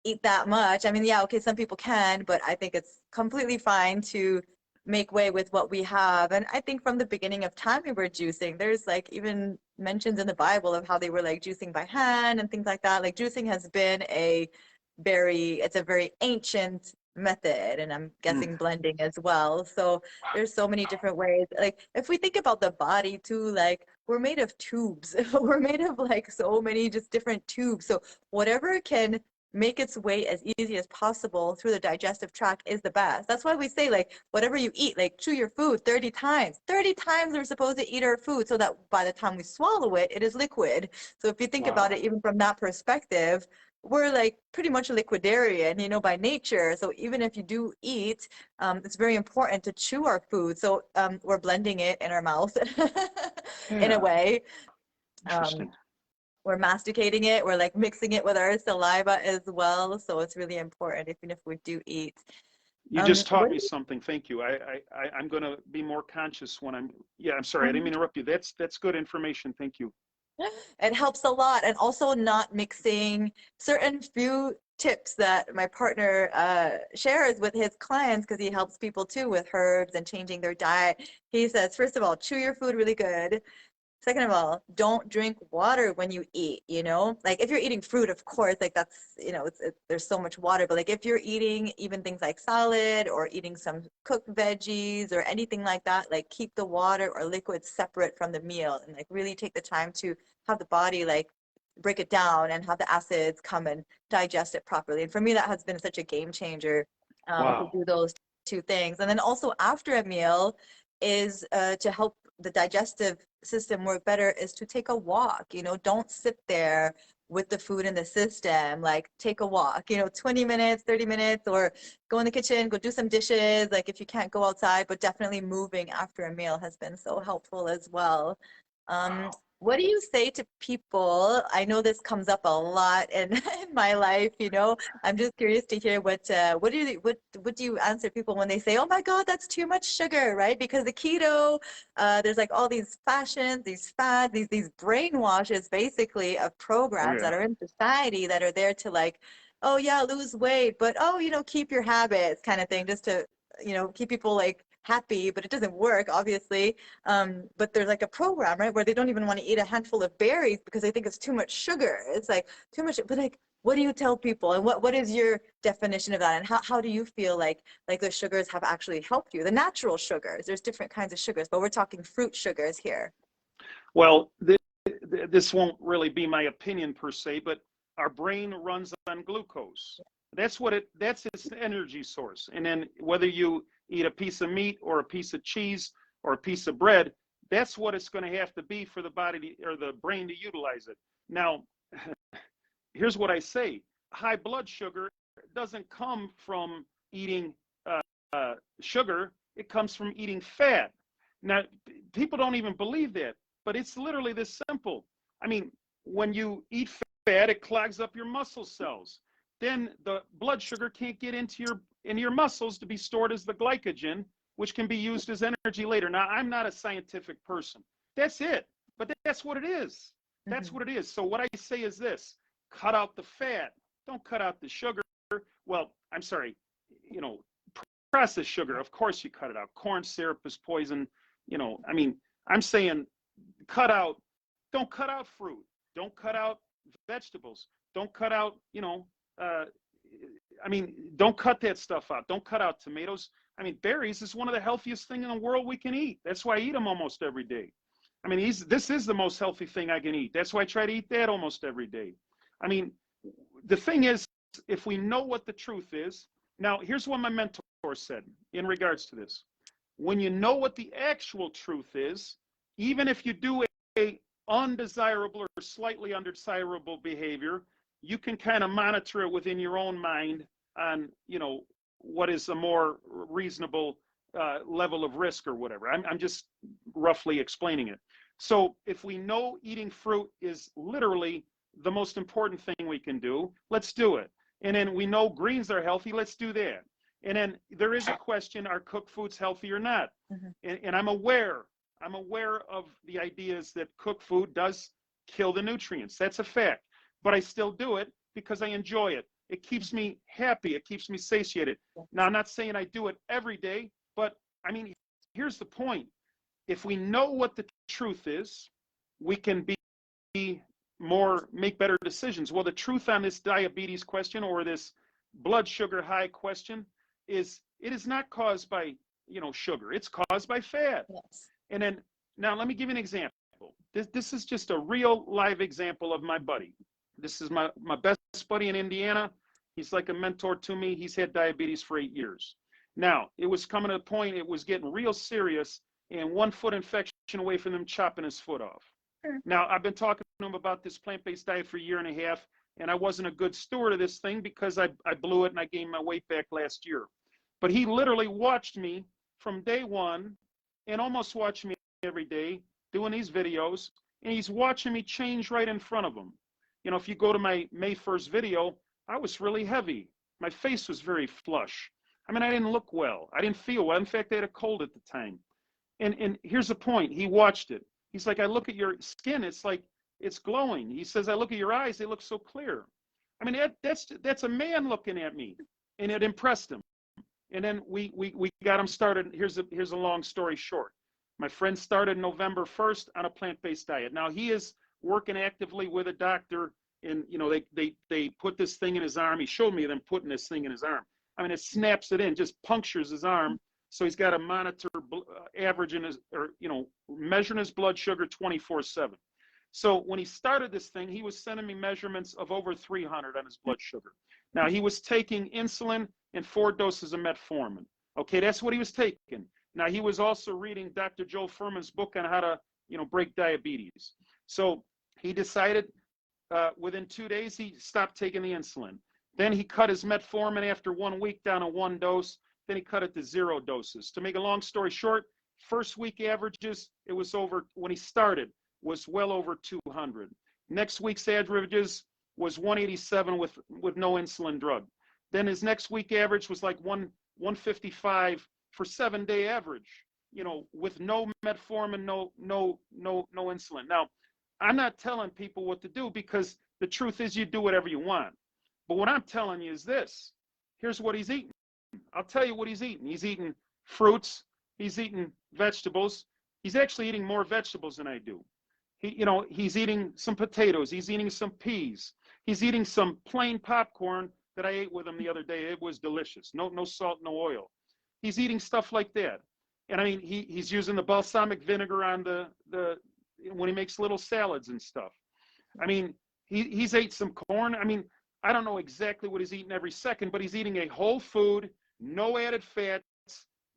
S1: eat that much. I mean, yeah, okay, some people can, but I think it's completely fine to make way with what we have. And I think from the beginning of time we were juicing. There's like even mentions in the Bible of how they were like juicing by hand and things like that. Like juicing has been it's a very ancient method, and I'm guessing blending as well. So there's so many different ways. Like if we think about the body too, like we're made of tubes. We're made of like so many just different tubes. So whatever can make its way as easy as possible through the digestive tract is the best. That's why we say like whatever you eat, like chew your food 30 times. 30 times we're supposed to eat our food so that by the time we swallow it, it is liquid. So if you think about it even from that perspective, we're like pretty much a liquidarian, by nature. So even if you do eat, it's very important to chew our food. So we're blending it in our mouth in a way.
S2: Interesting.
S1: We're masticating it. We're like mixing it with our saliva as well. So it's really important, even if we do eat.
S2: You just taught me something. Thank you. I'm going to be more conscious when I'm sorry. I didn't mean to interrupt you. That's good information. Thank you.
S1: It helps a lot. And also not mixing certain few tips that my partner shares with his clients, because he helps people too with herbs and changing their diet. He says, first of all, chew your food really good. Second of all, don't drink water when you eat, like if you're eating fruit, of course, like that's, there's so much water, but like if you're eating even things like salad or eating some cooked veggies or anything like that, like keep the water or liquid separate from the meal and like really take the time to have the body like break it down and have the acids come and digest it properly. And for me, that has been such a game changer to do those two things. And then also after a meal is to help the digestive system work better is to take a walk. Don't sit there with the food in the system. Like take a walk, 20 minutes, 30 minutes, or go in the kitchen, go do some dishes, like if you can't go outside. But definitely moving after a meal has been so helpful as well. What do you say to people? I know this comes up a lot in my life, I'm just curious to hear what do you answer people when they say, oh my God, that's too much sugar, right? Because the keto, there's like all these fashions, these fads, these brainwashes basically of programs that are in society that are there to like, oh yeah, lose weight, but keep your habits kind of thing, just to, keep people like happy, but it doesn't work, obviously. But there's like a program, right, where they don't even want to eat a handful of berries because they think it's too much sugar. It's like too much, but like, what do you tell people? And what is your definition of that? And how do you feel like the sugars have actually helped you? The natural sugars, there's different kinds of sugars, but we're talking fruit sugars here.
S2: Well, this won't really be my opinion per se, but our brain runs on glucose. That's its energy source. And then whether you eat a piece of meat or a piece of cheese or a piece of bread, that's what it's going to have to be for the body or the brain to utilize it. Now, here's what I say. High blood sugar doesn't come from eating sugar. It comes from eating fat. Now, people don't even believe that, but it's literally this simple. I mean, when you eat fat, it clogs up your muscle cells. Then the blood sugar can't get into your muscles to be stored as the glycogen, which can be used as energy later. Now, I'm not a scientific person. That's it. But that's what it is. That's what it is. So what I say is this: cut out the fat. Don't cut out the sugar. Well, I'm sorry, processed sugar. Of course you cut it out. Corn syrup is poison. I mean, I'm saying don't cut out fruit. Don't cut out vegetables. Don't cut out, I mean, don't cut that stuff out. Don't cut out tomatoes. I mean, berries is one of the healthiest things in the world we can eat. That's why I eat them almost every day. I mean, this is the most healthy thing I can eat. That's why I try to eat that almost every day. I mean, the thing is, if we know what the truth is, now here's what my mentor said in regards to this. When you know what the actual truth is, even if you do a undesirable or slightly undesirable behavior, you can kind of monitor it within your own mind on, you know, what is a more reasonable level of risk or whatever. I'm just roughly explaining it. So if we know eating fruit is literally the most important thing we can do, let's do it. And then we know greens are healthy, let's do that. And then there is a question, are cooked foods healthy or not? And I'm aware of the ideas that cooked food does kill the nutrients. That's a fact. But I still do it because I enjoy it. It keeps me happy. It keeps me satiated. Now, I'm not saying I do it every day, but I mean, here's the point. If we know what the truth is, we can make better decisions. Well, the truth on this diabetes question or this blood sugar high question is it is not caused by, you know, sugar. It's caused by fat.
S1: Yes.
S2: And then, now let me give you an example. This is just a real live example of my buddy. This is my best buddy in Indiana. He's like a mentor to me. He's had diabetes for 8 years. Now, it was coming to the point, it was getting real serious, and 1 foot infection away from them chopping his foot off. Now, I've been talking to him about this plant-based diet for 1.5 years, and I wasn't a good steward of this thing because I blew it and I gained my weight back last year. But he literally watched me from day one and almost watched me every day doing these videos, and he's watching me change right in front of him. You know, if you go to my May 1st video, I was really heavy. My face was very flush. I mean, I didn't look well. I didn't feel well. In fact, I had a cold at the time. And here's the point. He watched it. He's like, I look at your skin. It's like, it's glowing. He says, I look at your eyes. They look so clear. I mean, that's a man looking at me. And it impressed him. And then we got him started. Here's a long story short. My friend started November 1st on a plant-based diet. Now, he is working actively with a doctor, and you know they put this thing in his arm. He showed me them putting this thing in his arm. I mean, it snaps it in, just punctures his arm. So he's got to monitor averaging his, or you know, measuring his blood sugar 24/7. So when he started this thing, he was sending me measurements of over 300 on his blood sugar. Now he was taking insulin and 4 doses of metformin. Okay, that's what he was taking. Now he was also reading Dr. Joe Furman's book on how to, you know, break diabetes. So he decided within 2 days he stopped taking the insulin. Then he cut his metformin after 1 week down to 1 dose. Then he cut it to 0 doses. To make a long story short, first week averages, it was over, when he started, was well over 200. Next week's averages was 187 with no insulin drug. Then his next week average was like 155 for 7-day average, you know, with no metformin, no insulin. Now, I'm not telling people what to do because the truth is you do whatever you want. But what I'm telling you is this. Here's what he's eating. I'll tell you what he's eating. He's eating fruits. He's eating vegetables. He's actually eating more vegetables than I do. He's eating some potatoes. He's eating some peas. He's eating some plain popcorn that I ate with him the other day. It was delicious. No salt, no oil. He's eating stuff like that. And I mean, he's using the balsamic vinegar on the when he makes little salads and stuff. I mean, he's ate some corn. I mean, I don't know exactly what he's eating every second, but he's eating a whole food, no added fats,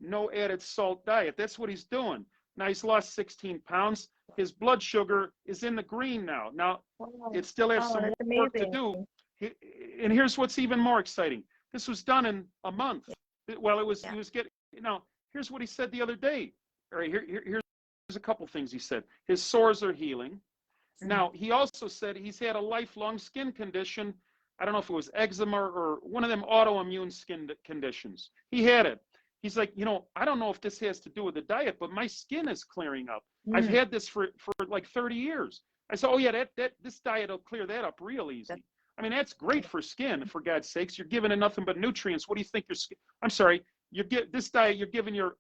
S2: no added salt diet. That's what he's doing. Now he's lost 16 pounds. His blood sugar is in the green now. Now, it still has some work to do. And here's what's even more exciting. This was done in a month. Well, he was getting, here's what he said the other day. All right, here's a couple things he said. His sores are healing. Now, he also said he's had a lifelong skin condition. I don't know if it was eczema or one of them autoimmune skin conditions. He had it. He's like, I don't know if this has to do with the diet, but my skin is clearing up. I've had this for like 30 years. I said, oh yeah, this diet will clear that up real easy. I mean, that's great for skin, for God's sakes. You're giving it nothing but nutrients. What do you think your skin, I'm sorry, this diet, you're giving your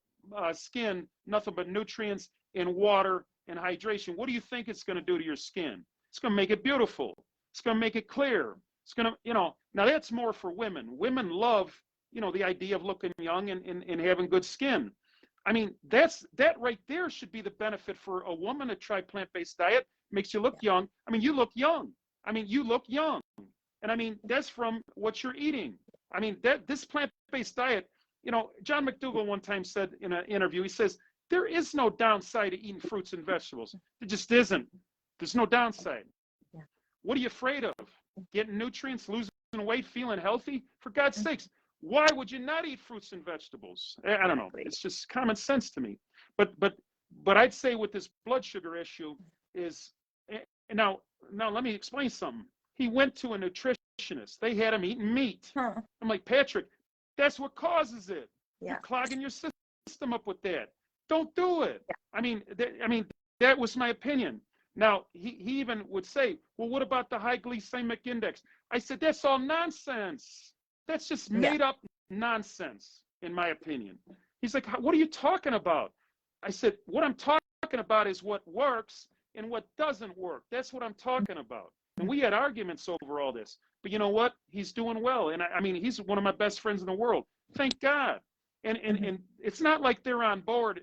S2: skin nothing but nutrients and water and hydration. What do you think it's going to do to your skin? It's going to make it beautiful. It's going to make it clear. It's going to, now that's more for women. Women love, the idea of looking young and having good skin. I mean, that right there should be the benefit for a woman to try plant-based diet. Makes you look young. I mean, you look young. I mean, you look young. And I mean, that's from what you're eating. I mean, this plant-based diet, John McDougall one time said in an interview, he says, there is no downside to eating fruits and vegetables. There just isn't. There's no downside.
S1: Yeah.
S2: What are you afraid of? Getting nutrients, losing weight, feeling healthy? For God's sakes, why would you not eat fruits and vegetables? I don't know. It's just common sense to me. But I'd say with this blood sugar issue is, now let me explain something. He went to a nutritionist. They had him eating meat.
S1: Huh.
S2: I'm like, Patrick, that's what causes it.
S1: Yeah.
S2: You're clogging your system up with that. Don't do it.
S1: Yeah.
S2: I mean, that was my opinion. Now, he even would say, well, what about the high glycemic index? I said, that's all nonsense. That's just made up nonsense, in my opinion. He's like, what are you talking about? I said, what I'm talking about is what works and what doesn't work. That's what I'm talking about. And we had arguments over all this. But you know what? He's doing well. And I mean, he's one of my best friends in the world. Thank God. And it's not like they're on board.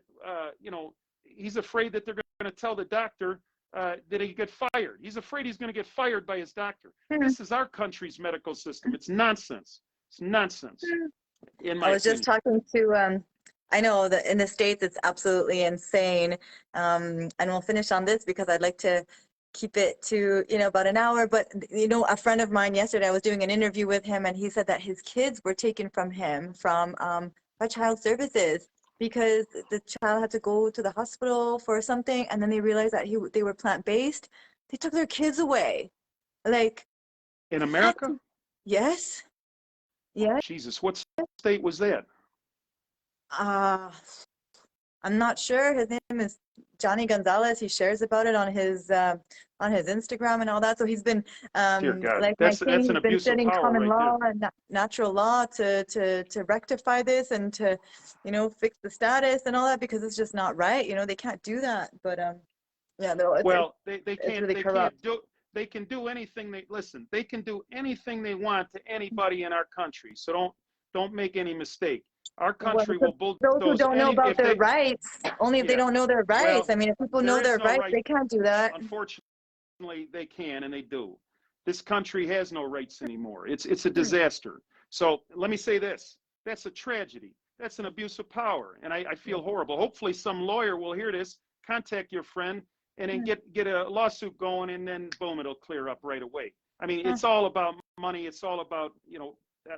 S2: He's afraid that they're going to tell the doctor that he get fired. He's afraid he's going to get fired by his doctor. This is our country's medical system. It's nonsense. It's nonsense.
S1: I was just talking to, I know that in the States it's absolutely insane. And we'll finish on this because I'd like to keep it to, about an hour. But, a friend of mine yesterday, I was doing an interview with him, and he said that his kids were taken from him by child services because the child had to go to the hospital for something, and then they realized that they were plant-based. They took their kids away. Like,
S2: in America?
S1: Yes. Yes.
S2: Jesus, what state was that?
S1: I'm not sure. His name is Johnny Gonzalez. He shares about it on his Instagram and all that. So he's been
S2: Dear God,
S1: like
S2: that's
S1: he's
S2: an
S1: been
S2: abuse of
S1: studying
S2: power
S1: common
S2: right
S1: law
S2: there.
S1: and natural law to rectify this and to fix the status and all that, because it's just not right. They can't do that. But yeah, no.
S2: They can't.
S1: Really
S2: they
S1: corrupt.
S2: can't do. They can do anything they can do anything they want to anybody in our country. So don't make any mistake. Our country will bulldoze.
S1: Those who don't know about their rights, only if they don't know their rights.
S2: Well,
S1: I mean, if people know their rights, they can't do that.
S2: Unfortunately, they can and they do. This country has no rights anymore. It's a disaster. So let me say this. That's a tragedy. That's an abuse of power. And I feel horrible. Hopefully some lawyer will hear this, contact your friend, and then get a lawsuit going, and then boom, it'll clear up right away. I mean, it's all about money. It's all about,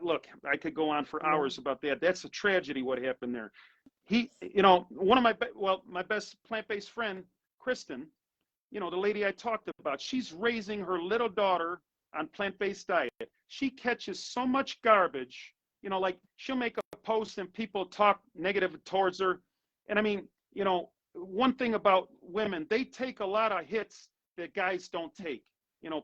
S2: look, I could go on for hours about that. That's a tragedy what happened there. One of my best plant-based friend, Kristen, the lady I talked about, she's raising her little daughter on plant-based diet. She catches so much garbage, like she'll make a post and people talk negative towards her. And I mean, one thing about women, they take a lot of hits that guys don't take.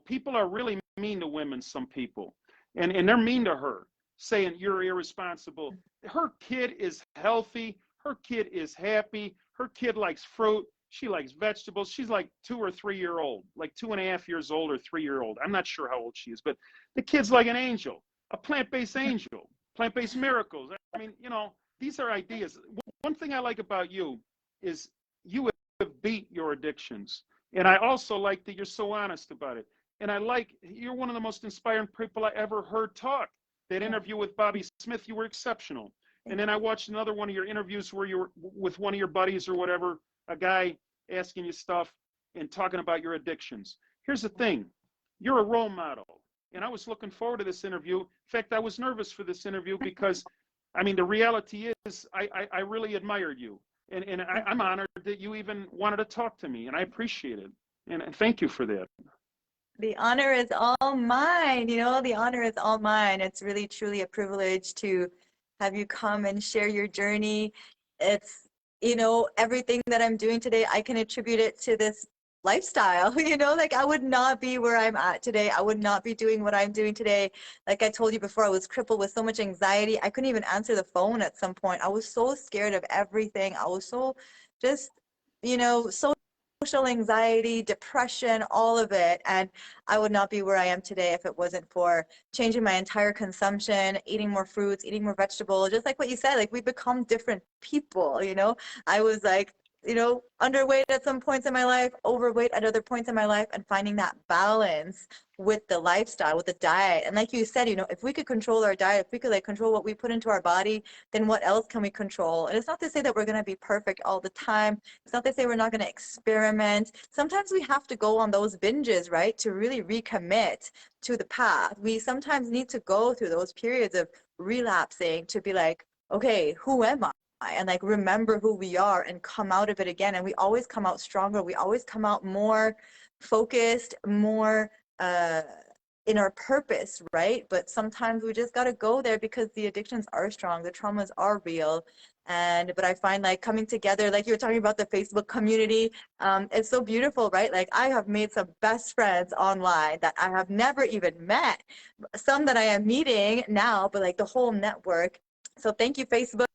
S2: People are really mean to women, some people. And they're mean to her, saying you're irresponsible. Her kid is healthy. Her kid is happy. Her kid likes fruit. She likes vegetables. She's like 2 or 3 year old, like 2.5 years old or 3 year old. I'm not sure how old she is, but the kid's like an angel, a plant-based angel, plant-based miracles. I mean, these are ideas. One thing I like about you is you have beat your addictions. And I also like that you're so honest about it. And you're one of the most inspiring people I ever heard talk. That interview with Bobby Smith, you were exceptional. And then I watched another one of your interviews where you were with one of your buddies or whatever, a guy asking you stuff and talking about your addictions. Here's the thing, you're a role model. And I was looking forward to this interview. In fact, I was nervous for this interview because, I mean, the reality is I really admired you. And I'm honored that you even wanted to talk to me, and I appreciate it. And thank you for that.
S1: The honor is all mine, the honor is all mine. It's really, truly a privilege to have you come and share your journey. It's, everything that I'm doing today, I can attribute it to this lifestyle, like I would not be where I'm at today. I would not be doing what I'm doing today. Like I told you before, I was crippled with so much anxiety. I couldn't even answer the phone at some point. I was so scared of everything. I was so just, so social anxiety, depression, all of it. And I would not be where I am today if it wasn't for changing my entire consumption, eating more fruits, eating more vegetables, just like what you said, like we become different people, you know? I was like, you know, underweight at some points in my life, overweight at other points in my life, and finding that balance with the lifestyle, with the diet. And like you said, you know, if we could control our diet, if we could like control what we put into our body, then what else can we control? And it's not to say that we're going to be perfect all the time. It's not to say we're not going to experiment. Sometimes we have to go on those binges, right, to really recommit to the path. We sometimes need to go through those periods of relapsing to be like, okay, who am I? And like remember who we are and come out of it again. And we always come out stronger. We always come out more focused, more in our purpose, right? But sometimes we just got to go there because the addictions are strong, the traumas are real. And but I find like coming together, like you were talking about the Facebook community, it's so beautiful, right? Like I have made some best friends online that I have never even met, some that I am meeting now, but like the whole network. So thank you, Facebook.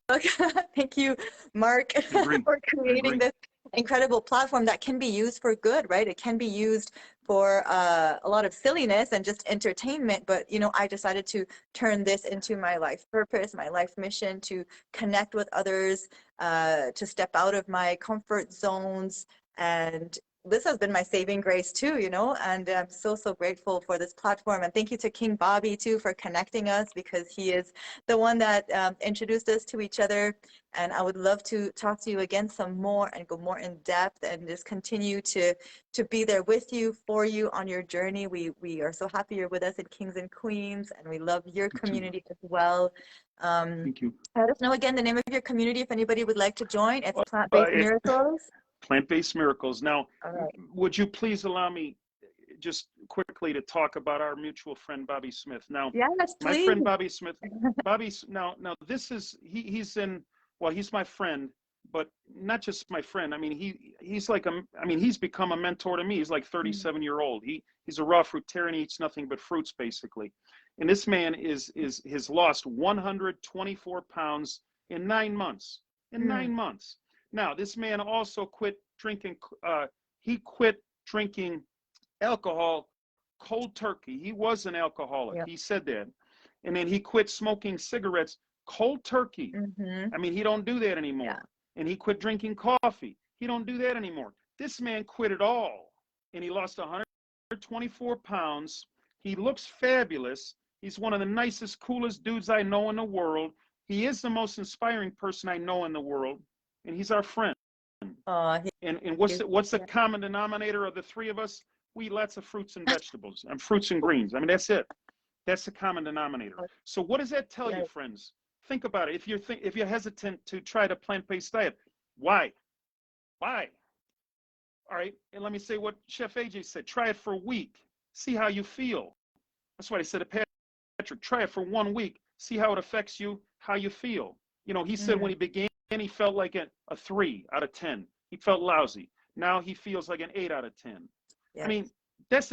S1: Thank you, Mark, for creating this incredible platform that can be used for good, right? It can be used for a lot of silliness and just entertainment. But, you know, I decided to turn this into my life purpose, my life mission, to connect with others, to step out of my comfort zones. And this has been my saving grace too, you know, and I'm so, so grateful for this platform. And thank you to King Bobby too for connecting us, because he is the one that introduced us to each other. And I would love to talk to you again some more and go more in depth and just continue to be there with you, for you on your journey. We are so happy you're with us in Kings and Queens, and we love your community as well.
S2: Thank you.
S1: Let us know again the name of your community if anybody would like to join. It's Plant-Based Miracles.
S2: Plant-Based Miracles. Now,
S1: right.
S2: Would you please allow me just quickly to talk about our mutual friend Bobby Smith? Now,
S1: yes,
S2: my
S1: please.
S2: friend Bobby Smith. Now this is he's in. Well, he's my friend, but not just my friend. I mean, he's like he's become a mentor to me. He's like 37-year-old. He's a raw fruitarian. He eats nothing but fruits basically, and this man has lost 124 pounds in 9 months. In 9 months. Now, this man also quit drinking. He quit drinking alcohol cold turkey. He was an alcoholic. Yep. He said that. And then he quit smoking cigarettes cold turkey. I mean, he don't do that anymore. Yeah. And he quit drinking coffee. He don't do that anymore. This man quit it all. And he lost 124 pounds. He looks fabulous. He's one of the nicest, coolest dudes I know in the world. He is the most inspiring person I know in the world. And he's our friend. And what's the common denominator of the three of us? We eat lots of fruits and vegetables and fruits and greens. I mean, that's it. That's the common denominator. So what does that tell you, friends? Think about it. If you're hesitant to try the plant-based diet, why? Why? All right. And let me say what Chef AJ said. Try it for a week. See how you feel. That's what I said to Patrick. Try it for 1 week. See how it affects you, how you feel. You know, he said when he began, he felt like a 3 out of 10. He felt lousy. Now he feels like an 8 out of 10. Yeah. I mean, that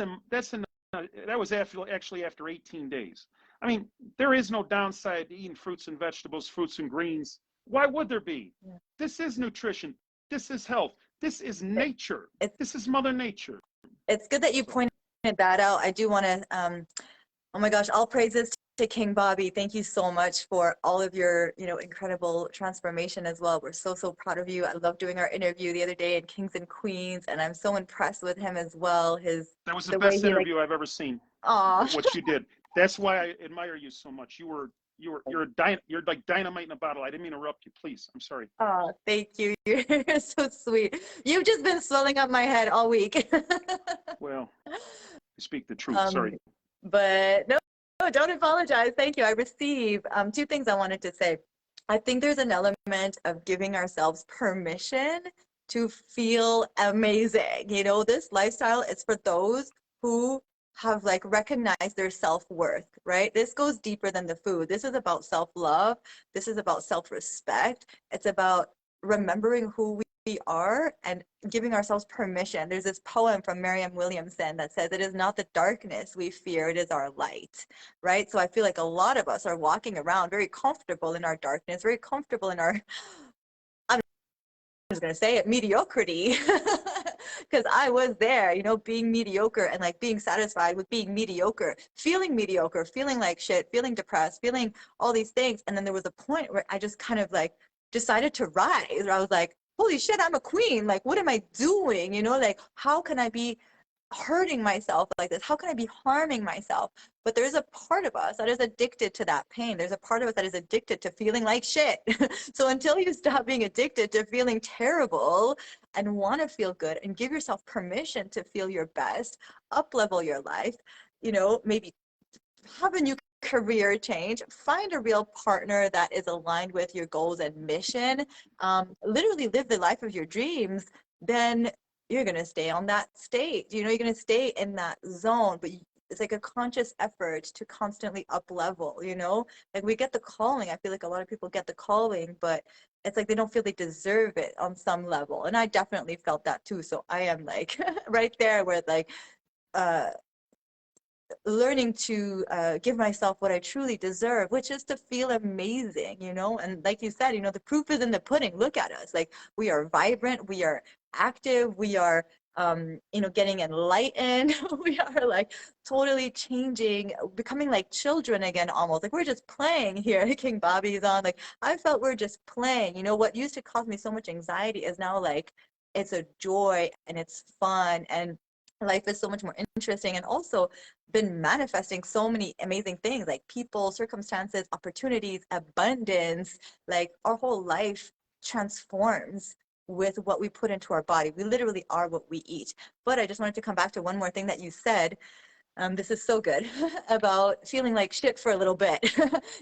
S2: was actually after 18 days. I mean, there is no downside to eating fruits and vegetables, fruits and greens. Why would there be? Yeah. This is nutrition. This is health. This is nature. This is Mother Nature.
S1: It's good that you pointed that out. I do want to, oh my gosh, all praises to King Bobby. Thank you so much for all of your, you know, incredible transformation as well. We're so, so proud of you. I love doing our interview the other day in Kings and Queens, and I'm so impressed with him as well.
S2: That was the best interview I've ever seen. What you did. That's why I admire you so much. You're like dynamite in a bottle. I didn't mean to interrupt you. Please, I'm sorry.
S1: Oh, thank you. You're so sweet. You've just been swelling up my head all week.
S2: Well, I speak the truth. Sorry.
S1: But no, don't apologize. Thank you. I receive 2 things I wanted to say. I think there's an element of giving ourselves permission to feel amazing. You know, this lifestyle is for those who have like recognized their self-worth, right? This goes deeper than the food. This is about self-love. This is about self-respect. It's about remembering who we are and giving ourselves permission. There's this poem from Marianne Williamson that says, "It is not the darkness we fear, it is our light," right? So I feel like a lot of us are walking around very comfortable in our darkness, very comfortable in our just going to say it, mediocrity. Because I was there, you know, being mediocre and like being satisfied with being mediocre, feeling like shit, feeling depressed, feeling all these things. And then there was a point where I just kind of like decided to rise, where I was like, holy shit, I'm a queen. Like, what am I doing? You know, like, how can I be hurting myself like this? How can I be harming myself? But there's a part of us that is addicted to that pain. There's a part of us that is addicted to feeling like shit. So until you stop being addicted to feeling terrible and want to feel good and give yourself permission to feel your best, up level your life, you know, maybe have a new career change, find a real partner that is aligned with your goals and mission, literally live the life of your dreams, then you're going to stay on that state. You know, you're going to stay in that zone, but it's like a conscious effort to constantly up level, you know, like we get the calling. I feel like a lot of people get the calling, but it's like they don't feel they deserve it on some level. And I definitely felt that too. So I am like right there where like, learning to give myself what I truly deserve, which is to feel amazing, you know. And like you said, you know, the proof is in the pudding. Look at us. Like, we are vibrant, we are active, we are, you know, getting enlightened. We are like totally changing, becoming like children again, almost. Like, we're just playing here. King Bobby's on. Like, I felt we're just playing. You know, what used to cause me so much anxiety is now like, it's a joy and it's fun, and life is so much more interesting, and also been manifesting so many amazing things, like people, circumstances, opportunities, abundance. Like, our whole life transforms with what we put into our body. We literally are what we eat. But I just wanted to come back to one more thing that you said. This is so good about feeling like shit for a little bit.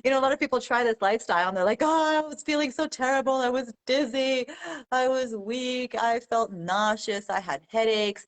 S1: You know, a lot of people try this lifestyle and they're like, oh, I was feeling so terrible. I was dizzy. I was weak. I felt nauseous. I had headaches.